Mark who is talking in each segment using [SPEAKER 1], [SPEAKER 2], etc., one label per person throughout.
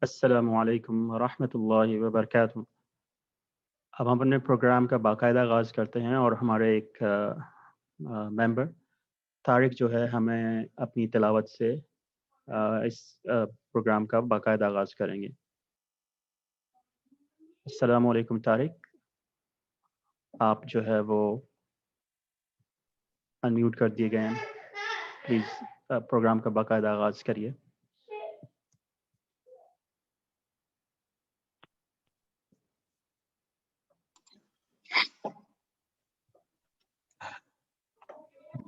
[SPEAKER 1] السلام علیکم ورحمۃ اللہ وبرکاتہ۔ اب ہم اپنے پروگرام کا باقاعدہ آغاز کرتے ہیں اور ہمارے ایک ممبر طارق جو ہے ہمیں اپنی تلاوت سے اس پروگرام کا باقاعدہ آغاز کریں گے۔ السلام علیکم طارق، آپ جو ہے وہ انمیوٹ کر دیے گئے ہیں، پلیز پروگرام کا باقاعدہ آغاز کریے۔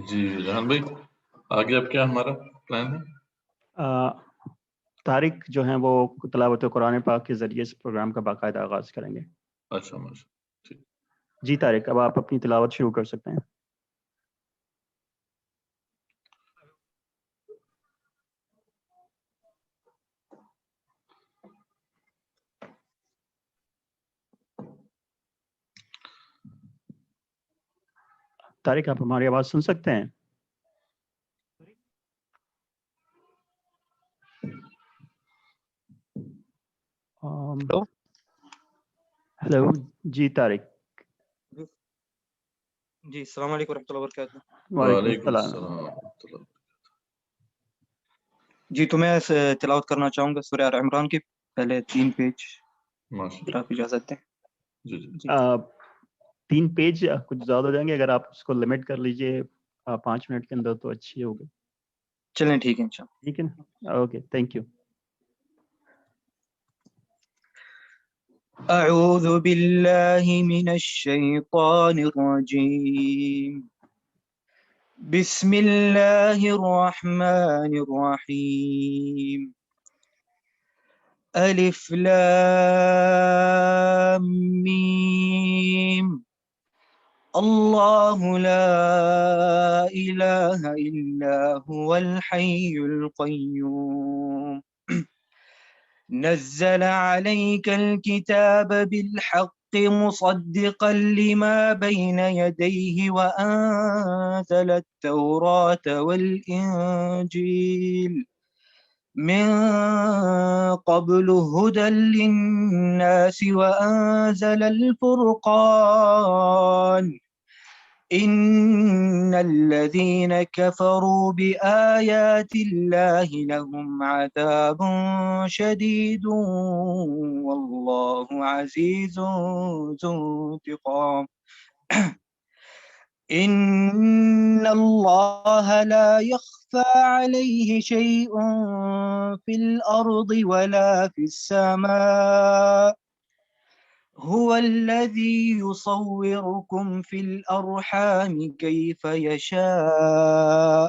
[SPEAKER 2] جی جہان بھائی، آگے اب کیا ہمارا پلان ہے؟
[SPEAKER 1] طارق جو ہیں وہ تلاوت قرآن پاک کے ذریعے اس پروگرام کا باقاعدہ آغاز کریں گے۔
[SPEAKER 2] اچھا ماشاء ٹھیک۔
[SPEAKER 1] جی طارق، اب آپ اپنی تلاوت شروع کر سکتے ہیں۔ طارق، آپ ہماری آواز سن سکتے ہیں؟ ہیلو جی طارق۔
[SPEAKER 3] جی السلام علیکم ورحمۃ اللہ وبرکاتہ۔
[SPEAKER 1] وعلیکم السلام۔
[SPEAKER 2] ورحمۃ اللہ۔
[SPEAKER 3] جی تو میں تلاوت کرنا چاہوں گا سورہ آل عمران کی پہلے 3 پیج،
[SPEAKER 2] ماشاء
[SPEAKER 3] اگر آپ اجازت دیں۔
[SPEAKER 2] جی جی۔
[SPEAKER 3] جی
[SPEAKER 1] 3 پیج کچھ زیادہ ہو جائیں گے، اگر آپ اس کو لمٹ کر لیجئے 5 منٹ کے اندر تو اچھی ہوگی۔
[SPEAKER 3] چلیں ٹھیک ہے انشاءاللہ۔
[SPEAKER 1] ٹھیک ہے نا؟ Okay, thank you.
[SPEAKER 3] اعوذ باللہ من الشیطان الرجیم، بسم اللہ الرحمن الرحیم، الف لام میم، اللہ لا الہ الا هو الحی القیوم، نزل عليك الكتاب بالحق مصدقا لما بين يديه وأنزل التوراة والإنجيل من قبل هدى للناس وأنزل الفرقان، إن الذين كفروا بآيات الله لهم عذاب شديد والله عزيز ذو انتقام، إن الله لا يخفى عليه شيء في الأرض ولا في السماء، هو الذي يصوركم في الأرحام كيف يشاء،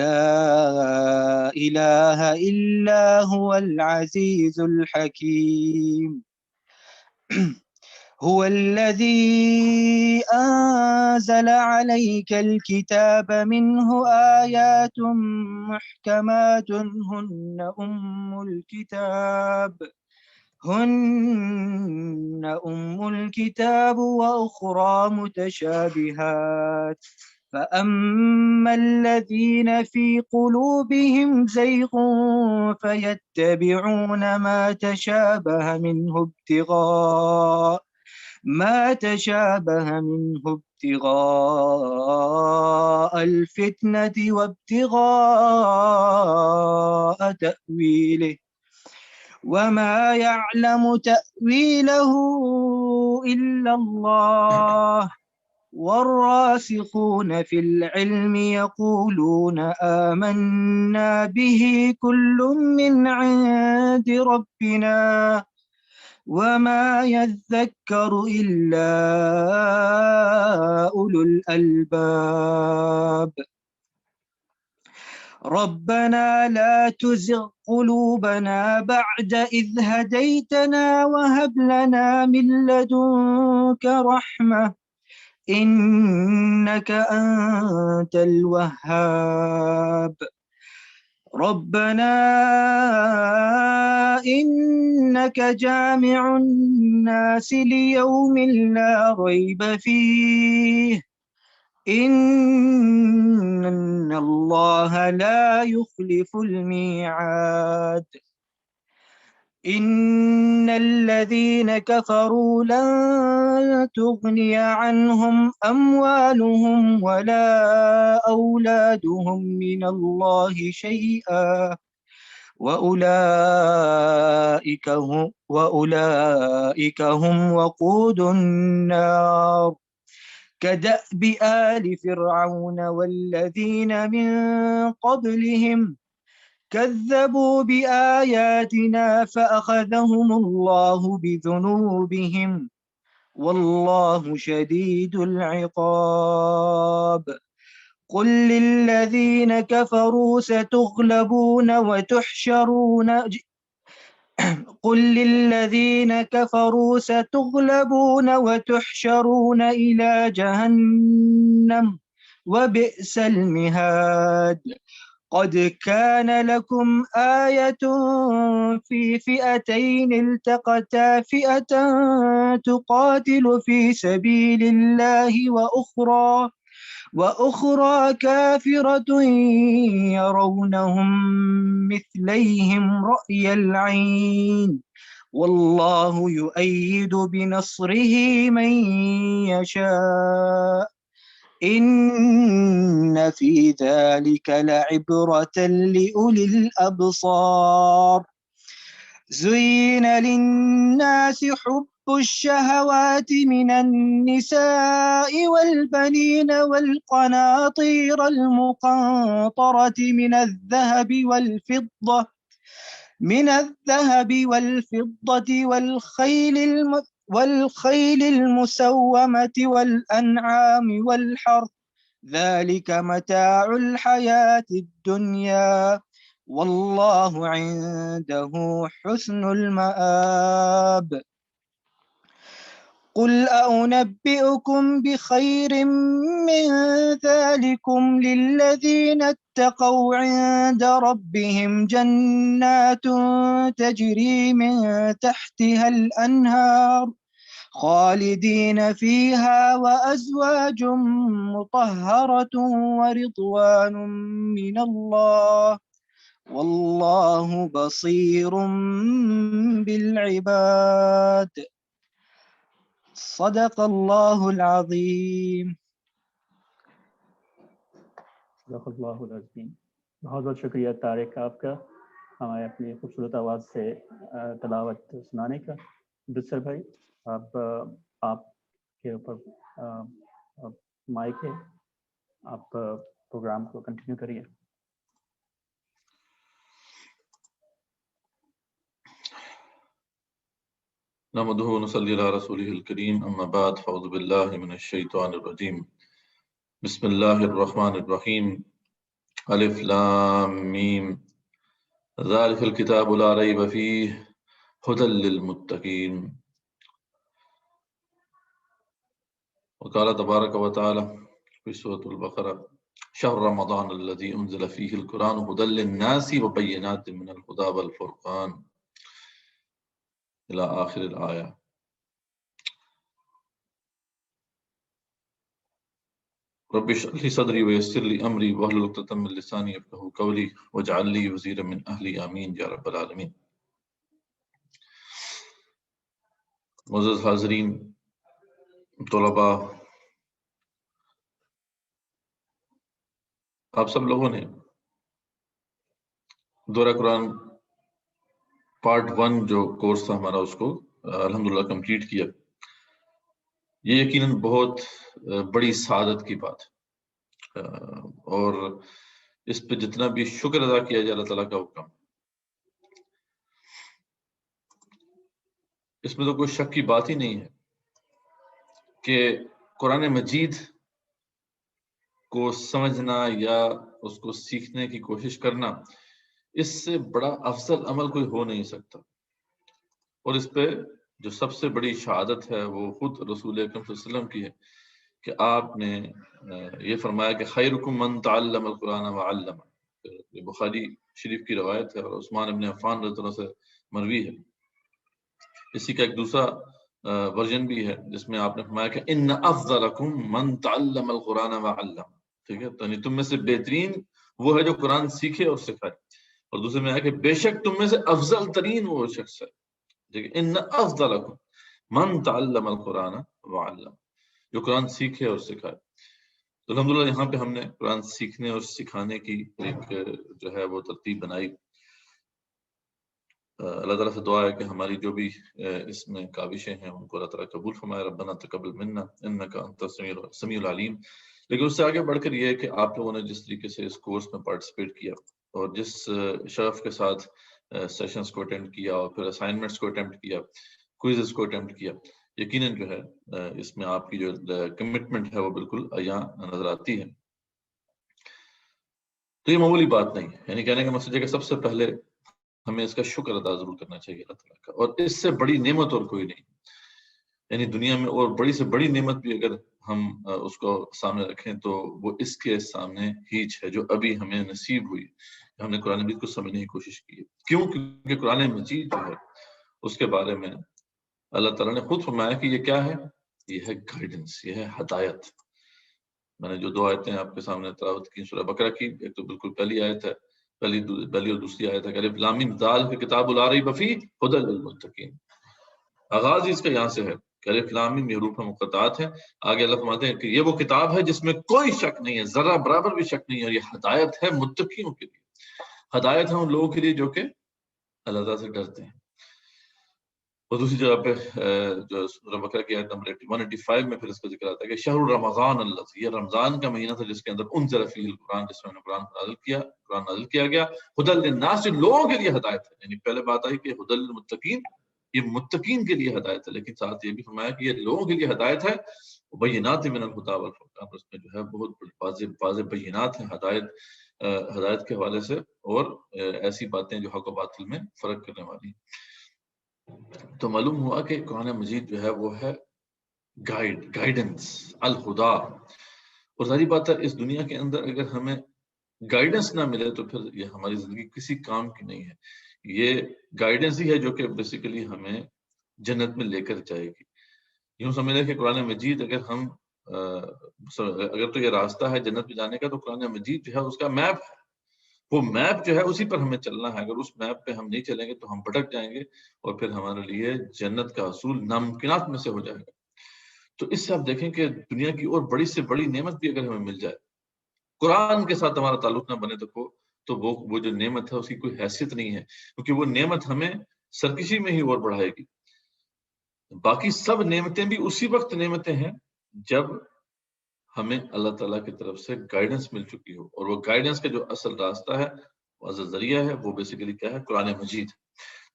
[SPEAKER 3] لا إله إلا هو العزيز الحكيم، هو الذي أنزل عليك الكتاب منه آيات محكمات هن أم الكتاب وأخرى متشابهات، فأما الذين في قلوبهم زيغ فيتبعون ما تشابه منه ابتغاء الفتنة وابتغاء تأويله، وما يعلم تأويله إلا الله، والراسخون في العلم يقولون آمنا به كل من عند ربنا وما يذكر إلا أولو الألباب، ربنا لا تزغ قلوبنا بعد إذ هديتنا وهب لنا من لدنك رحمة إنك أنت الوهاب، ربنا إنك جامع الناس ليوم لا ريب فيه إن الله لا يخلف الميعاد، إن الذين كفروا لن تغني عنهم أموالهم ولا أولادهم من الله شيئا وأولئك هم وقود النار كدأب آل فرعون والذين من قبلهم كذبوا بآياتنا فأخذهم الله بذنوبهم والله شديد العقاب قل للذين كفروا ستغلبون وتحشرون إلى جهنم وبئس المهاد قد كان لكم آية في فئتين التقتا فئة تقاتل في سبيل الله وأخرى كافرة يرونهم مثليهم رأي العين والله يؤيد بنصره من يشاء إن في ذلك لعبرة لأولي الأبصار زين للناس حب الشهوات من النساء والبنين والقناطير المقنطرة من الذهب والفضة والخيل المسومة والأنعام والحرث ذلك متاع الحياة الدنيا والله عنده حسن المآب قل أنبئكم بخير من ذلكم للذين اتقوا عند ربهم جنات تجري من تحتها الأنهار خالدين فيها وأزواج مطهرة ورضوان من الله والله بصير بالعباد صدق الله العظيم.
[SPEAKER 1] صدق اللہ العظیم. بہت بہت شکریہ طارق آپ کا ہمیں اپنی خوبصورت آواز سے تلاوت سنانے کا. بسر بھائی آپ کے اوپر مائک ہے, آپ پروگرام کو کنٹینیو کریے.
[SPEAKER 2] نحمده ونصلي على رسوله الكريم أما بعد فأعوذ بالله من الشيطان الرجيم بسم الله الرحمن الرحيم ألف لام ميم ذلك الكتاب لا ريب فيه هدى للمتقين. وقال تبارك وتعالى في سورة البقرة شهر رمضان الذي أنزل فيه القرآن هدى للناس وبينات من الهدى والفرقان إلى آخر الآية. رب اشرح لي صدري ويسر لي أمري واحلل عقدة من لساني يفقهوا قولي واجعل لي وزيرا من أهلي آمين يا رب العالمين. معزز حاضرین, طلباء, آپ سب لوگوں نے دورہ قرآن پارٹ 1 جو کورس تھا ہمارا اس کو الحمدللہ کمپلیٹ کیا. یہ یقیناً بہت بڑی سعادت کی بات ہے, اور اس پہ جتنا بھی شکر ادا کیا جائے اللہ تعالیٰ کا وہ کم. اس میں تو کوئی شک کی بات ہی نہیں ہے کہ قرآن مجید کو سمجھنا یا اس کو سیکھنے کی کوشش کرنا, اس سے بڑا افضل عمل کوئی ہو نہیں سکتا. اور اس پہ جو سب سے بڑی شہادت ہے وہ خود رسول اکرم صلی اللہ علیہ وسلم کی ہے کہ آپ نے یہ فرمایا کہ خیرکم من تعلم القرآن وعلم. یہ بخاری شریف کی روایت ہے اور عثمان ابن عفان رضی اللہ عنہ سے مروی ہے. اسی کا ایک دوسرا ورژن بھی ہے جس میں آپ نے فرمایا کہ ان افضلکم من تعلم القرآن وعلم. ٹھیک ہے, تو تم میں سے بہترین وہ ہے جو قرآن سیکھے اور سکھائے. اور دوسرے میں آیا کہ بے شک تم میں سے افضل ترین وہ شخص ہے، دیکھیں ان افضلکم من تعلم القرآن وعلم، جو قرآن سیکھے اور سکھائے۔ تو الحمدللہ یہاں پہ ہم نے قرآن سیکھنے اور سکھانے کی ایک جو ہے وہ ترتیب بنائی۔ اللہ تعالیٰ سے دعا ہے کہ ہماری جو بھی اس میں کاوشیں ہیں ان کو اللہ تعالیٰ قبول فرمائے۔ ربنا تقبل منا انک انت السمیع العلیم۔ لیکن اس سے آگے بڑھ کر یہ ہے کہ آپ لوگوں نے جس طریقے سے اس کورس میں پارٹیسپیٹ کیا اور جس شرف کے ساتھ سیشنز کو اٹینڈ کیا اور پھر اسائنمنٹس کو اٹیمپٹ کیا، کوئزز کو اٹیمپٹ کیا، یقیناً جو ہے اس میں آپ کی جو کمٹمنٹ ہے وہ بالکل عیاں نظر آتی ہے۔ تو یہ معمولی بات نہیں ہے، یعنی کہنے کا مقصد ہے کہ سب سے پہلے ہمیں اس کا شکر ادا ضرور کرنا چاہیے اللہ تعالیٰ کا، اور اس سے بڑی نعمت اور کوئی نہیں، یعنی دنیا میں اور بڑی سے بڑی نعمت بھی اگر ہم اس کو سامنے رکھیں تو وہ اس کے سامنے ہیچ ہے جو ابھی ہمیں نصیب ہوئی۔ ہم نے قرآن مجید کو سمجھنے کی کوشش کی ہے، کیوں؟ کیونکہ قرآن مجید جو ہے اس کے بارے میں اللہ تعالیٰ نے خود فرمایا کہ یہ کیا ہے، یہ ہے گائیڈنس، یہ ہے ہدایت۔ میں نے جو دو آیتیں آپ کے سامنے تلاوت کی سورہ بقرہ کی، ایک تو بالکل پہلی آیت ہے، پہلی اور دوسری آیت ہے کہ الف لام میم ذالک کتاب لا ریب فیہ ھدی للمتقین۔ آغاز اس کا یہاں سے ہے کہ الف لام میم یہ حروف مقطعات ہیں، آگے اللہ فرماتے ہیں کہ یہ وہ کتاب ہے جس میں کوئی شک نہیں ہے، ذرہ برابر بھی شک نہیں ہے، اور یہ ہدایت ہے متقیوں کے لیے، ہدایت ہے ان لوگوں کے لیے جو کہ اللہ تعالیٰ سے ڈرتے ہیں۔ اور دوسری جگہ پہ جو سورہ بقرہ کی آیت نمبر 185 میں پھر اس کا ذکر آتا ہے کہ شہر رمضان الذی، یہ رمضان کا مہینہ تھا جس کے اندر انزل فیہ القرآن، جس میں قرآن نازل کیا گیا، ھدی للناس، لوگوں کے لیے ہدایت ہے۔ یعنی پہلے بات آئی کہ ھدی للمتقین، یہ متقین کے لیے ہدایت ہے، لیکن ساتھ یہ بھی فرمایا کہ یہ لوگوں کے لیے ہدایت ہے، بینات من الھدی والفرقان، اس میں جو ہے بہت واضح بینات ہیں ہدایت کے حوالے سے، اور ایسی باتیں جو حق و باطل میں فرق کرنے والی ہیں۔ تو معلوم ہوا کہ قرآن مجید جو ہے وہ ہے گائیڈنس، الہدا، اور ظاہری بات ہے اس دنیا کے اندر اگر ہمیں گائیڈنس نہ ملے تو پھر یہ ہماری زندگی کسی کام کی نہیں ہے۔ یہ گائیڈنس ہی ہے جو کہ بیسیکلی ہمیں جنت میں لے کر جائے گی۔ یوں سمجھ لیں کہ قرآن مجید اگر تو یہ راستہ ہے جنت میں جانے کا، تو قرآن مجید جو ہے اس کا میپ ہے، وہ میپ جو ہے اسی پر ہمیں چلنا ہے۔ اگر اس میپ پہ ہم نہیں چلیں گے تو ہم بھٹک جائیں گے، اور پھر ہمارے لیے جنت کا حصول ناممکنات میں سے ہو جائے گا۔ تو اس سے آپ دیکھیں کہ دنیا کی اور بڑی سے بڑی نعمت بھی اگر ہمیں مل جائے، قرآن کے ساتھ ہمارا تعلق نہ بنے تو وہ جو نعمت ہے اس کی کوئی حیثیت نہیں ہے، کیونکہ وہ نعمت ہمیں سرکشی میں ہی اور بڑھائے گی۔ باقی سب نعمتیں بھی اسی وقت نعمتیں ہیں جب ہمیں اللہ تعالیٰ کی طرف سے گائیڈنس مل چکی ہو، اور وہ گائیڈنس کا جو اصل راستہ ہے، وہ اصل ذریعہ ہے، وہ بیسیکلی کیا ہے؟ قرآن مجید۔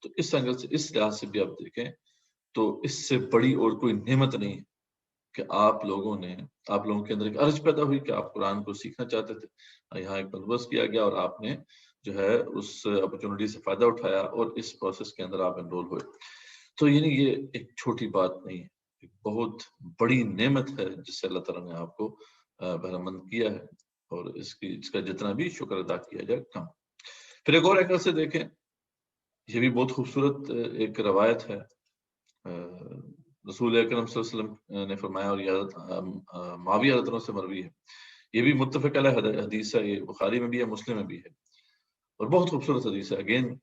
[SPEAKER 2] تو اس اینگل سے، اس لحاظ سے بھی آپ دیکھیں تو اس سے بڑی اور کوئی نعمت نہیں ہے کہ آپ لوگوں کے اندر ایک عرض پیدا ہوئی کہ آپ قرآن کو سیکھنا چاہتے تھے، یہاں ایک بندوبست کیا گیا اور آپ نے جو ہے اس اپرچونٹی سے فائدہ اٹھایا اور اس پروسیس کے اندر آپ انرول ہوئے۔ تو یعنی یہ ایک چھوٹی بات نہیں ہے، ایک بہت بڑی نعمت ہے جس سے اللہ تعالیٰ نے آپ کو بہرمند کیا ہے، اور اس کا جتنا بھی شکر ادا کیا جائے کم۔ پھر ایک اور اینگل سے دیکھیں، یہ بھی بہت خوبصورت ایک روایت ہے، رسول اکرم صلی اللہ علیہ وسلم نے فرمایا، اور یہ معاویہ رضی اللہ عنہ سے مروی ہے، یہ بھی متفق علیہ حدیث ہے، یہ بخاری میں بھی ہے، مسلم میں بھی ہے، اور بہت خوبصورت حدیث ہے۔ اگین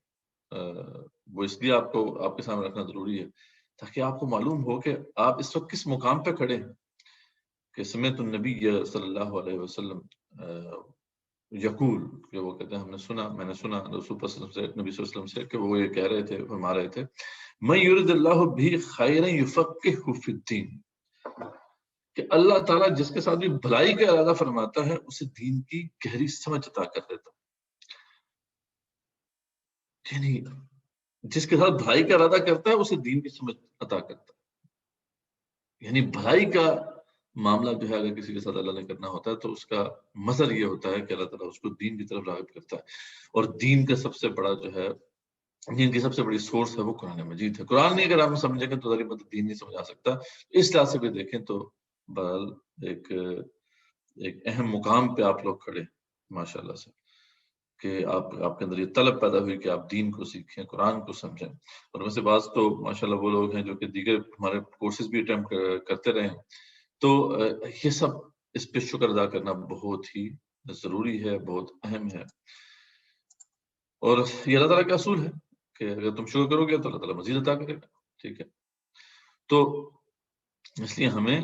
[SPEAKER 2] وہ اس لیے آپ کے سامنے رکھنا ضروری ہے تاکہ آپ کو معلوم ہو کہ آپ اس وقت کس مقام پہ کھڑے ہیں، کہ سمعت النبی صلی اللہ علیہ وسلم یقول، کہ وہ کہتے ہیں میں نے سنا رسول سے، نبی صلی اللہ علیہ وسلم سے، کہ وہ یہ کہہ رہے تھے، فرما رہے تھے، من یرد اللہ بھی خیرا یفقہہ فی الدین، کہ اللہ تعالیٰ جس کے ساتھ بھی بھلائی کا ارادہ فرماتا ہے اسے دین کی گہری سمجھ عطا کر دیتا ہے۔ یعنی جس کے ساتھ بھلائی کا ارادہ کرتا ہے اسے دین کی سمجھ عطا کرتا ہے۔ یعنی بھلائی کا معاملہ جو ہے اگر کسی کے ساتھ اللہ نے کرنا ہوتا ہے تو اس کا مظہر یہ ہوتا ہے کہ اللہ تعالیٰ اس کو دین کی طرف راغب کرتا ہے، اور دین کا سب سے بڑا جو ہے، دین کی سب سے بڑی سورس ہے وہ قرآن مجید ہے۔ قرآن نہیں اگر ہم سمجھیں گے تو ذریعہ دین نہیں سمجھا سکتا۔ اس لحاظ سے بھی دیکھیں تو بہرحال ایک اہم مقام پہ آپ لوگ کھڑے ماشاء اللہ سے، کہ آپ کے اندر یہ طلب پیدا ہوئی کہ آپ دین کو سیکھیں، قرآن کو سمجھیں۔ اور ویسے بعض تو ماشاءاللہ وہ لوگ ہیں جو کہ دیگر ہمارے کورسز بھی اٹیمپٹ کرتے رہے ہیں، تو یہ سب اس پہ شکر ادا کرنا بہت ہی ضروری ہے، بہت اہم ہے۔ اور یہ اللہ تعالیٰ کا اصول ہے کہ اگر تم شکر کرو گے تو اللہ تعالیٰ مزید عطا کرے گا. ٹھیک ہے, تو اس لیے ہمیں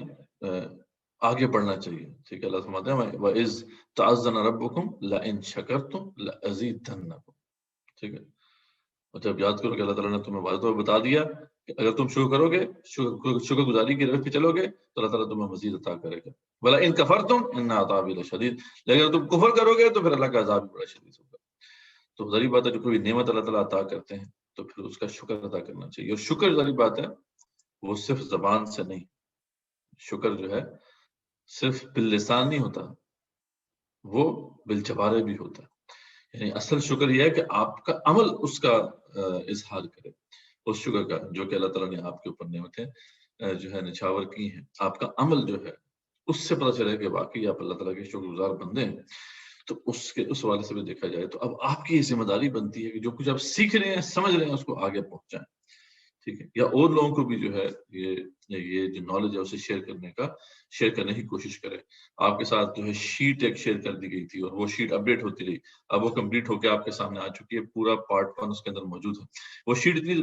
[SPEAKER 2] آگے بڑھنا چاہیے. ٹھیک ہے, اللہ فرماتے ہیں وَإِذْ تَعَذَّنَ رَبُّكُمْ لَإِنْ شَكَرْتُمْ لَأَزِيدَنَّكُمْ. ٹھیک ہے, اور جب یاد کرو کہ اللہ تعالیٰ نے تمہیں واضح طور پر بتا دیا کہ اگر تم شکر کرو گے, شکر گزاری کی روش پہ چلو گے تو اللہ تعالیٰ تمہیں مزید عطا کرے گا. وَلَئِنْ كَفَرْتُمْ إِنَّ عَذَابِي لَشَدِيدٌ. لیکن اگر تم کفر کرو گے تو پھر اللہ کا عذاب بھی بڑا شدید ہوگا. تو ظاہری بات ہے جو کوئی نعمت اللہ تعالیٰ عطا کرتے ہیں تو پھر اس کا شکر ادا کرنا چاہیے. اور شکر ظاہری بات ہے وہ صرف زبان سے نہیں, شکر جو ہے صرف باللسان نہیں ہوتا, وہ بالجوارح بھی ہوتا ہے. یعنی اصل شکر یہ ہے کہ آپ کا عمل اس کا اظہار کرے, اس شکر کا جو کہ اللہ تعالیٰ نے آپ کے اوپر نعمتیں جو ہے نچھاور کی ہیں, آپ کا عمل جو ہے اس سے پتہ چلے کہ واقعی آپ اللہ تعالیٰ کے شکر گزار بندے ہیں. تو اس حوالے سے بھی دیکھا جائے تو اب آپ کی یہ ذمہ داری بنتی ہے کہ جو کچھ آپ سیکھ رہے ہیں, سمجھ رہے ہیں, اس کو آگے پہنچائیں. ٹھیک ہے, یا اور لوگوں کو بھی جو ہے یہ جو نالج ہے اسے شیئر کرنے کی کوشش کریں. آپ کے ساتھ جو ہے شیٹ ایک شیئر کر دی گئی تھی اور وہ شیٹ اپڈیٹ ہوتی رہی, اب وہ کمپلیٹ ہو کے آپ کے سامنے آ چکی ہے, پورا پارٹ 1 اس کے اندر موجود ہے. وہ شیٹ اتنی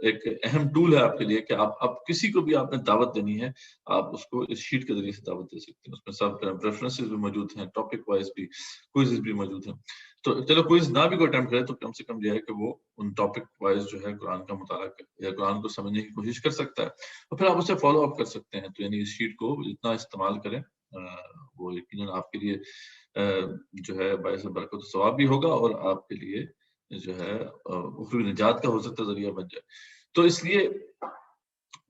[SPEAKER 2] ایک اہم ٹول ہے آپ کے لیے کہ آپ کسی کو بھی آپ نے دعوت دینی ہے, آپ اس کو اس شیٹ کے ذریعے سے دعوت دے سکتے ہیں. اس میں سب ریفرنسز بھی موجود ہیں, ٹاپک وائز بھی کوئزز بھی موجود ہیں. تو چلو کوئز نہ بھی کوئی اٹیمپٹ کرے تو کم سے کم یہ ہے کہ وہ ان ٹاپک وائز جو ہے قرآن کا مطالعہ یا قرآن کو سمجھنے کی کوشش کر سکتا ہے, اور پھر آپ اسے فالو اپ کر سکتے ہیں. تو یعنی اس شیٹ کو اتنا استعمال کریں, وہ یقیناً آپ کے لیے جو ہے باعث برکت و ثواب بھی ہوگا اور آپ کے لیے جو ہے اخروی نجات کا ہو سکتا ذریعہ بن جائے. تو اس لیے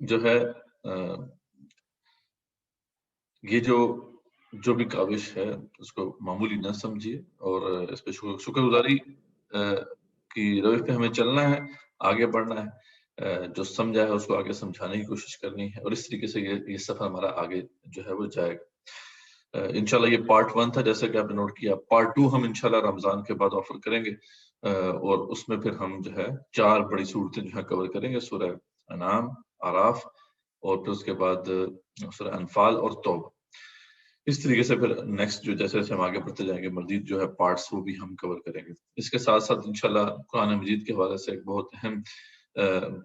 [SPEAKER 2] جو ہے یہ جو بھی کاوش ہے اس کو معمولی نہ سمجھیے, اور اس پہ شکر گزاری کی روش پہ ہمیں چلنا ہے, آگے بڑھنا ہے. جو سمجھا ہے اس کو آگے سمجھانے کی کوشش کرنی ہے, اور اس طریقے سے یہ سفر ہمارا آگے جو ہے وہ جائے گا. انشاءاللہ یہ پارٹ 1 تھا, جیسا کہ آپ نے نوٹ کیا. پارٹ 2 ہم انشاءاللہ رمضان کے بعد آفر کریں گے, اور اس میں پھر ہم جو ہے 4 بڑی صورتیں جو ہے کور کریں گے, سورہ انعام, اعراف, اور پھر اس کے بعد سورہ انفال اور توبہ. اس طریقے سے پھر نیکسٹ جو جیسے جیسے ہم آگے بڑھتے جائیں گے مزید جو ہے پارٹس وہ بھی ہم کور کریں گے. اس کے ساتھ ساتھ انشاءاللہ قرآن مجید کے حوالے سے ایک بہت اہم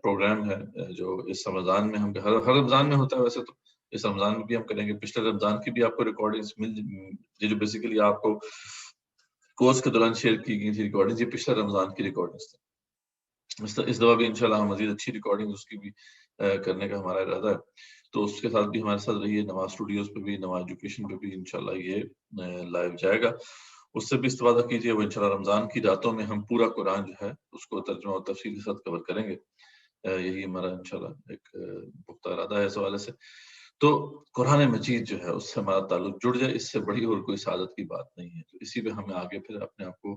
[SPEAKER 2] پروگرام ہے جو اس رمضان میں ہم ہر رمضان میں ہوتا ہے, ویسے تو اس رمضان میں بھی ہم کریں گے. پچھلے رمضان کی بھی آپ کو ریکارڈنگز جو بیسیکلی آپ کو کورس کے دوران شیئر کی گئی تھی ریکارڈنگز, یہ پچھلے رمضان کی ریکارڈنگز تھی. اس دفعہ بھی انشاءاللہ ہم مزید اچھی ریکارڈنگ اس کی بھی کرنے کا ہمارا ارادہ ہے. تو اس کے ساتھ بھی ہمارے ساتھ رہیے. نواز اسٹوڈیوز پہ بھی, نواز ایجوکیشن پہ بھی انشاءاللہ یہ لائیو جائے گا, اس سے بھی استفادہ کیجیے. وہ انشاءاللہ رمضان کی راتوں میں ہم پورا قرآن جو ہے اس کو ترجمہ اور تفصیل کے ساتھ کور کریں گے. یہی ہمارا انشاءاللہ ایک پختہ ارادہ ہے اس حوالے سے. تو قرآن مجید جو ہے اس سے ہمارا تعلق جڑ جائے, اس سے بڑی اور کوئی سعادت کی بات نہیں ہے. تو اسی پہ ہمیں آگے پھر اپنے آپ کو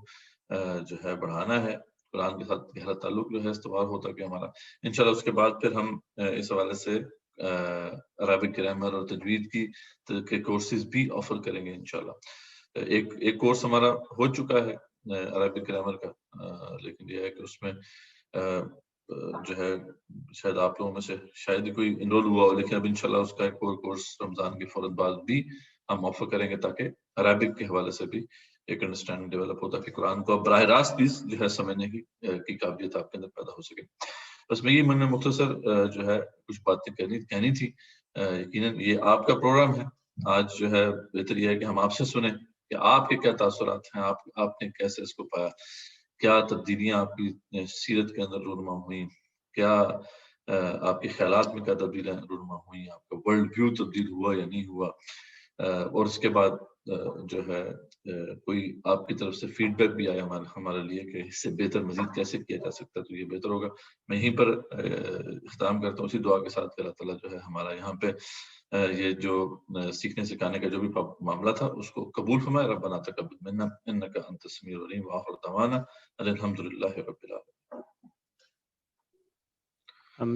[SPEAKER 2] جو ہے بڑھانا ہے. قرآن کے ساتھ گہرا تعلق جو ہے استوار ہوتا کہ ہمارا انشاءاللہ. اس کے بعد پھر ہم اس حوالے سے عربک گرامر اور تجوید کے کورسز بھی آفر کریں گے انشاءاللہ. ایک کورس ہمارا ہو چکا ہے عربک گرامر کا, لیکن یہ ہے کہ اس میں جو ہے شاید آپ لوگوں میں سے شاید ہی کوئی انرول ہوا ہو, لیکن اب انشاءاللہ اس کا ایک اور کورس رمضان کے فوراً بعد بھی ہم آفر کریں گے تاکہ عربک کے حوالے سے بھی ایک انڈرسٹینڈنگ ڈیولپ ہوتا کہ قرآن کو براہ راست بھی جو ہے سمجھنے کی قابلیت آپ کے اندر پیدا ہو سکے. بس میں یہ من میں مختصر جو ہے کچھ باتیں کہنی تھی. یقیناً یہ آپ کا پروگرام ہے. آج جو ہے بہتر یہ ہے کہ ہم آپ سے سنیں کہ آپ کے کیا تاثرات ہیں, آپ نے کیسے اس کو پایا, کیا تبدیلیاں آپ کی سیرت کے اندر رونما ہوئیں, کیا آپ کے خیالات میں کیا تبدیلیاں رونما ہوئیں, آپ کا ورلڈ ویو تبدیل ہوا یا نہیں ہوا, اور اس کے بعد جو ہے کوئی آپ کی طرف سے فیڈ بیک بھی آیا ہمارے لیے کہ اس سے بہتر مزید کیسے کیا جا سکتا ہے, تو یہ بہتر ہوگا. میں یہیں پر اختتام کرتا ہوں اسی دعا کے ساتھ کہ اللہ تعالیٰ جو ہے ہمارا یہاں پہ یہ جو سیکھنے سکھانے کا جو بھی معاملہ تھا اس کو قبول فرمائے. ربنا تقبل منا انک انت السمیع العلیم وآخر دعوانا الحمدللہ رب العالمین.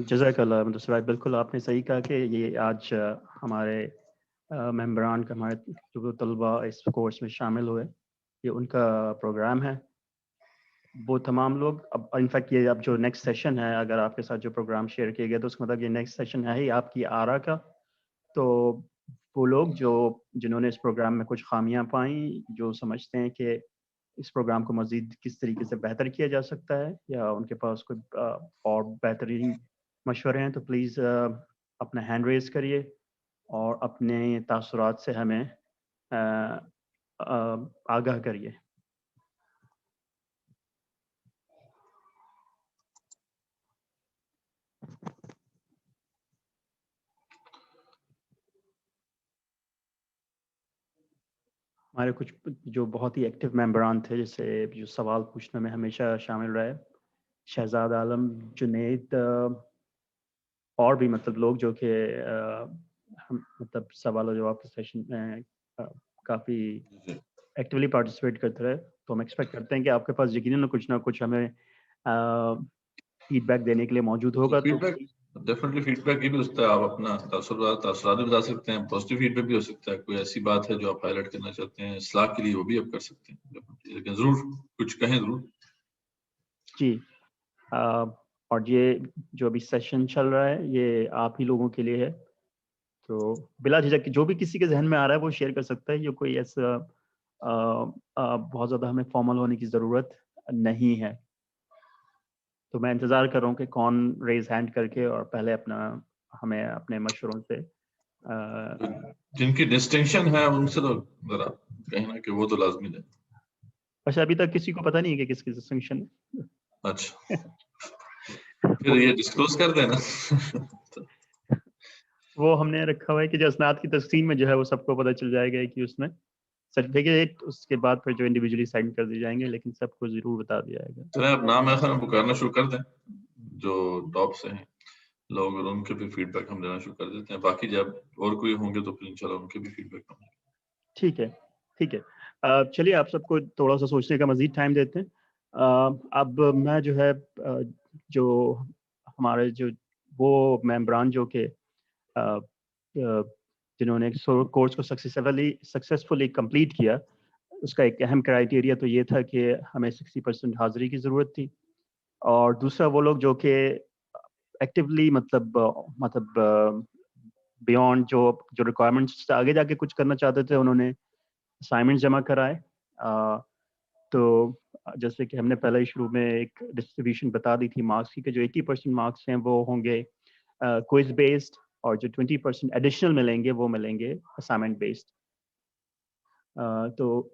[SPEAKER 1] جزاک اللہ مدثر. بالکل آپ نے صحیح کہا کہ یہ آج ہمارے ممبران کا, ہمارے جو طلباء اس کورس میں شامل ہوئے, یہ ان کا پروگرام ہے. وہ تمام لوگ اب انفیکٹ یہ اب جو نیکسٹ سیشن ہے, اگر آپ کے ساتھ جو پروگرام شیئر کیا گیا تو اس کا مطلب یہ نیکسٹ سیشن ہے ہی آپ کی آرا کا. تو وہ لوگ جنہوں نے اس پروگرام میں کچھ خامیاں پائیں, جو سمجھتے ہیں کہ اس پروگرام کو مزید کس طریقے سے بہتر کیا جا سکتا ہے یا ان کے پاس کوئی اور بہترین مشورے ہیں تو پلیز اپنا ہینڈ ریز کریے اور اپنے تاثرات سے ہمیں آگاہ کریے. ہمارے کچھ جو بہت ہی ایکٹیو ممبران تھے جیسے جو سوال پوچھنے میں ہمیشہ شامل رہے, شہزاد عالم, جنید, اور بھی مطلب لوگ جو کہ مطلب سوال و جواب کے سیشن میں کافی ایکٹیولی پارٹیسپیٹ کرتے رہے. تو ہم ایکسپیکٹ کرتے ہیں کہ آپ کے پاس یقیناً کچھ نہ کچھ ہمیں فیڈ بیک دینے کے لیے موجود ہوگا.
[SPEAKER 2] Feedback definitely feedback یہ بھی ہو سکتا ہے, آپ اپنا تاثرات بھی بتا سکتے ہیں, پازیٹیو فیڈ بیک بھی ہو سکتا ہے, کوئی ایسی بات ہے جو آپ ہائی لائٹ کرنا چاہتے ہیں اصلاح کے لیے وہ بھی آپ کر سکتے ہیں, لیکن ضرور کچھ کہیں ضرور.
[SPEAKER 1] جی, اور یہ جو ابھی سیشن چل رہا ہے یہ آپ ہی لوگوں کے لیے ہے, تو بلا جھجک جو بھی کسی کے ذہن میں آ رہا ہے وہ شیئر کر سکتا ہے. یہ کوئی ایسا بہت زیادہ ہمیں فارمل ہونے کی ضرورت نہیں ہے. تو میں انتظار کر رہا ہوں کہ کون ریز ہینڈ کر کے اور پہلے ہمیں اپنے مشوروں سے
[SPEAKER 2] جن کی ڈسٹنکشن ہے ان سے تو ذرا کہنا کہ وہ تو لازمی ہے.
[SPEAKER 1] اچھا, ابھی تک کسی کو پتہ نہیں ہے کہ کس کی ڈسٹنکشن ہے.
[SPEAKER 2] اچھا, پھر یہ ڈسکلوز کر دینا.
[SPEAKER 1] وہ ہم نے رکھا ہوا ہے کہ جو اسناد کی تقسیم میں جو ہے وہ سب کو پتہ چل جائے گا کہ اس میں سرٹیفکیٹ, اس کے بعد پھر جو انڈیویجولی سائن کر دیے جائیں گے, لیکن سب کو ضرور بتا دیا جائے گا.
[SPEAKER 2] چلیں آپ نام ایسا پکارنا شروع کر دیں جو ٹاپ سے ہیں لوگ, اور ان کے بھی فیڈ بیک ہم دینا شروع کر دیتے ہیں. باقی جب اور کوئی ہوں گے تو پھر انشاءاللہ ان کے بھی فیڈ بیک ہوں گے.
[SPEAKER 1] ٹھیک ہے, ٹھیک ہے. چلیے آپ سب کو تھوڑا سا سوچنے کا مزید ٹائم دیتے ہیں. اب میں جو ہے جو ہمارے جو وہ ممبران جو کہ جنہوں نے کورس کو سکسیسفلی کمپلیٹ کیا, اس کا ایک اہم کرائیٹیریا تو یہ تھا کہ ہمیں 60% حاضری کی ضرورت تھی, اور دوسرا وہ لوگ جو کہ ایکٹیولی مطلب بیونڈ جو ریکوائرمنٹس سے آگے جا کے کچھ کرنا چاہتے تھے انہوں نے اسائنمنٹ جمع کرائے. تو جیسے کہ ہم نے پہلے ہی شروع میں ایک ڈسٹریبیوشن بتا دی تھی مارکس کی کہ جو 80% مارکس ہیں وہ ہوں گے کوئز بیسڈ, اور جو 20% ایڈیشنل ملیں گے وہ ملیں گے اسائنمنٹ بیسڈ. تو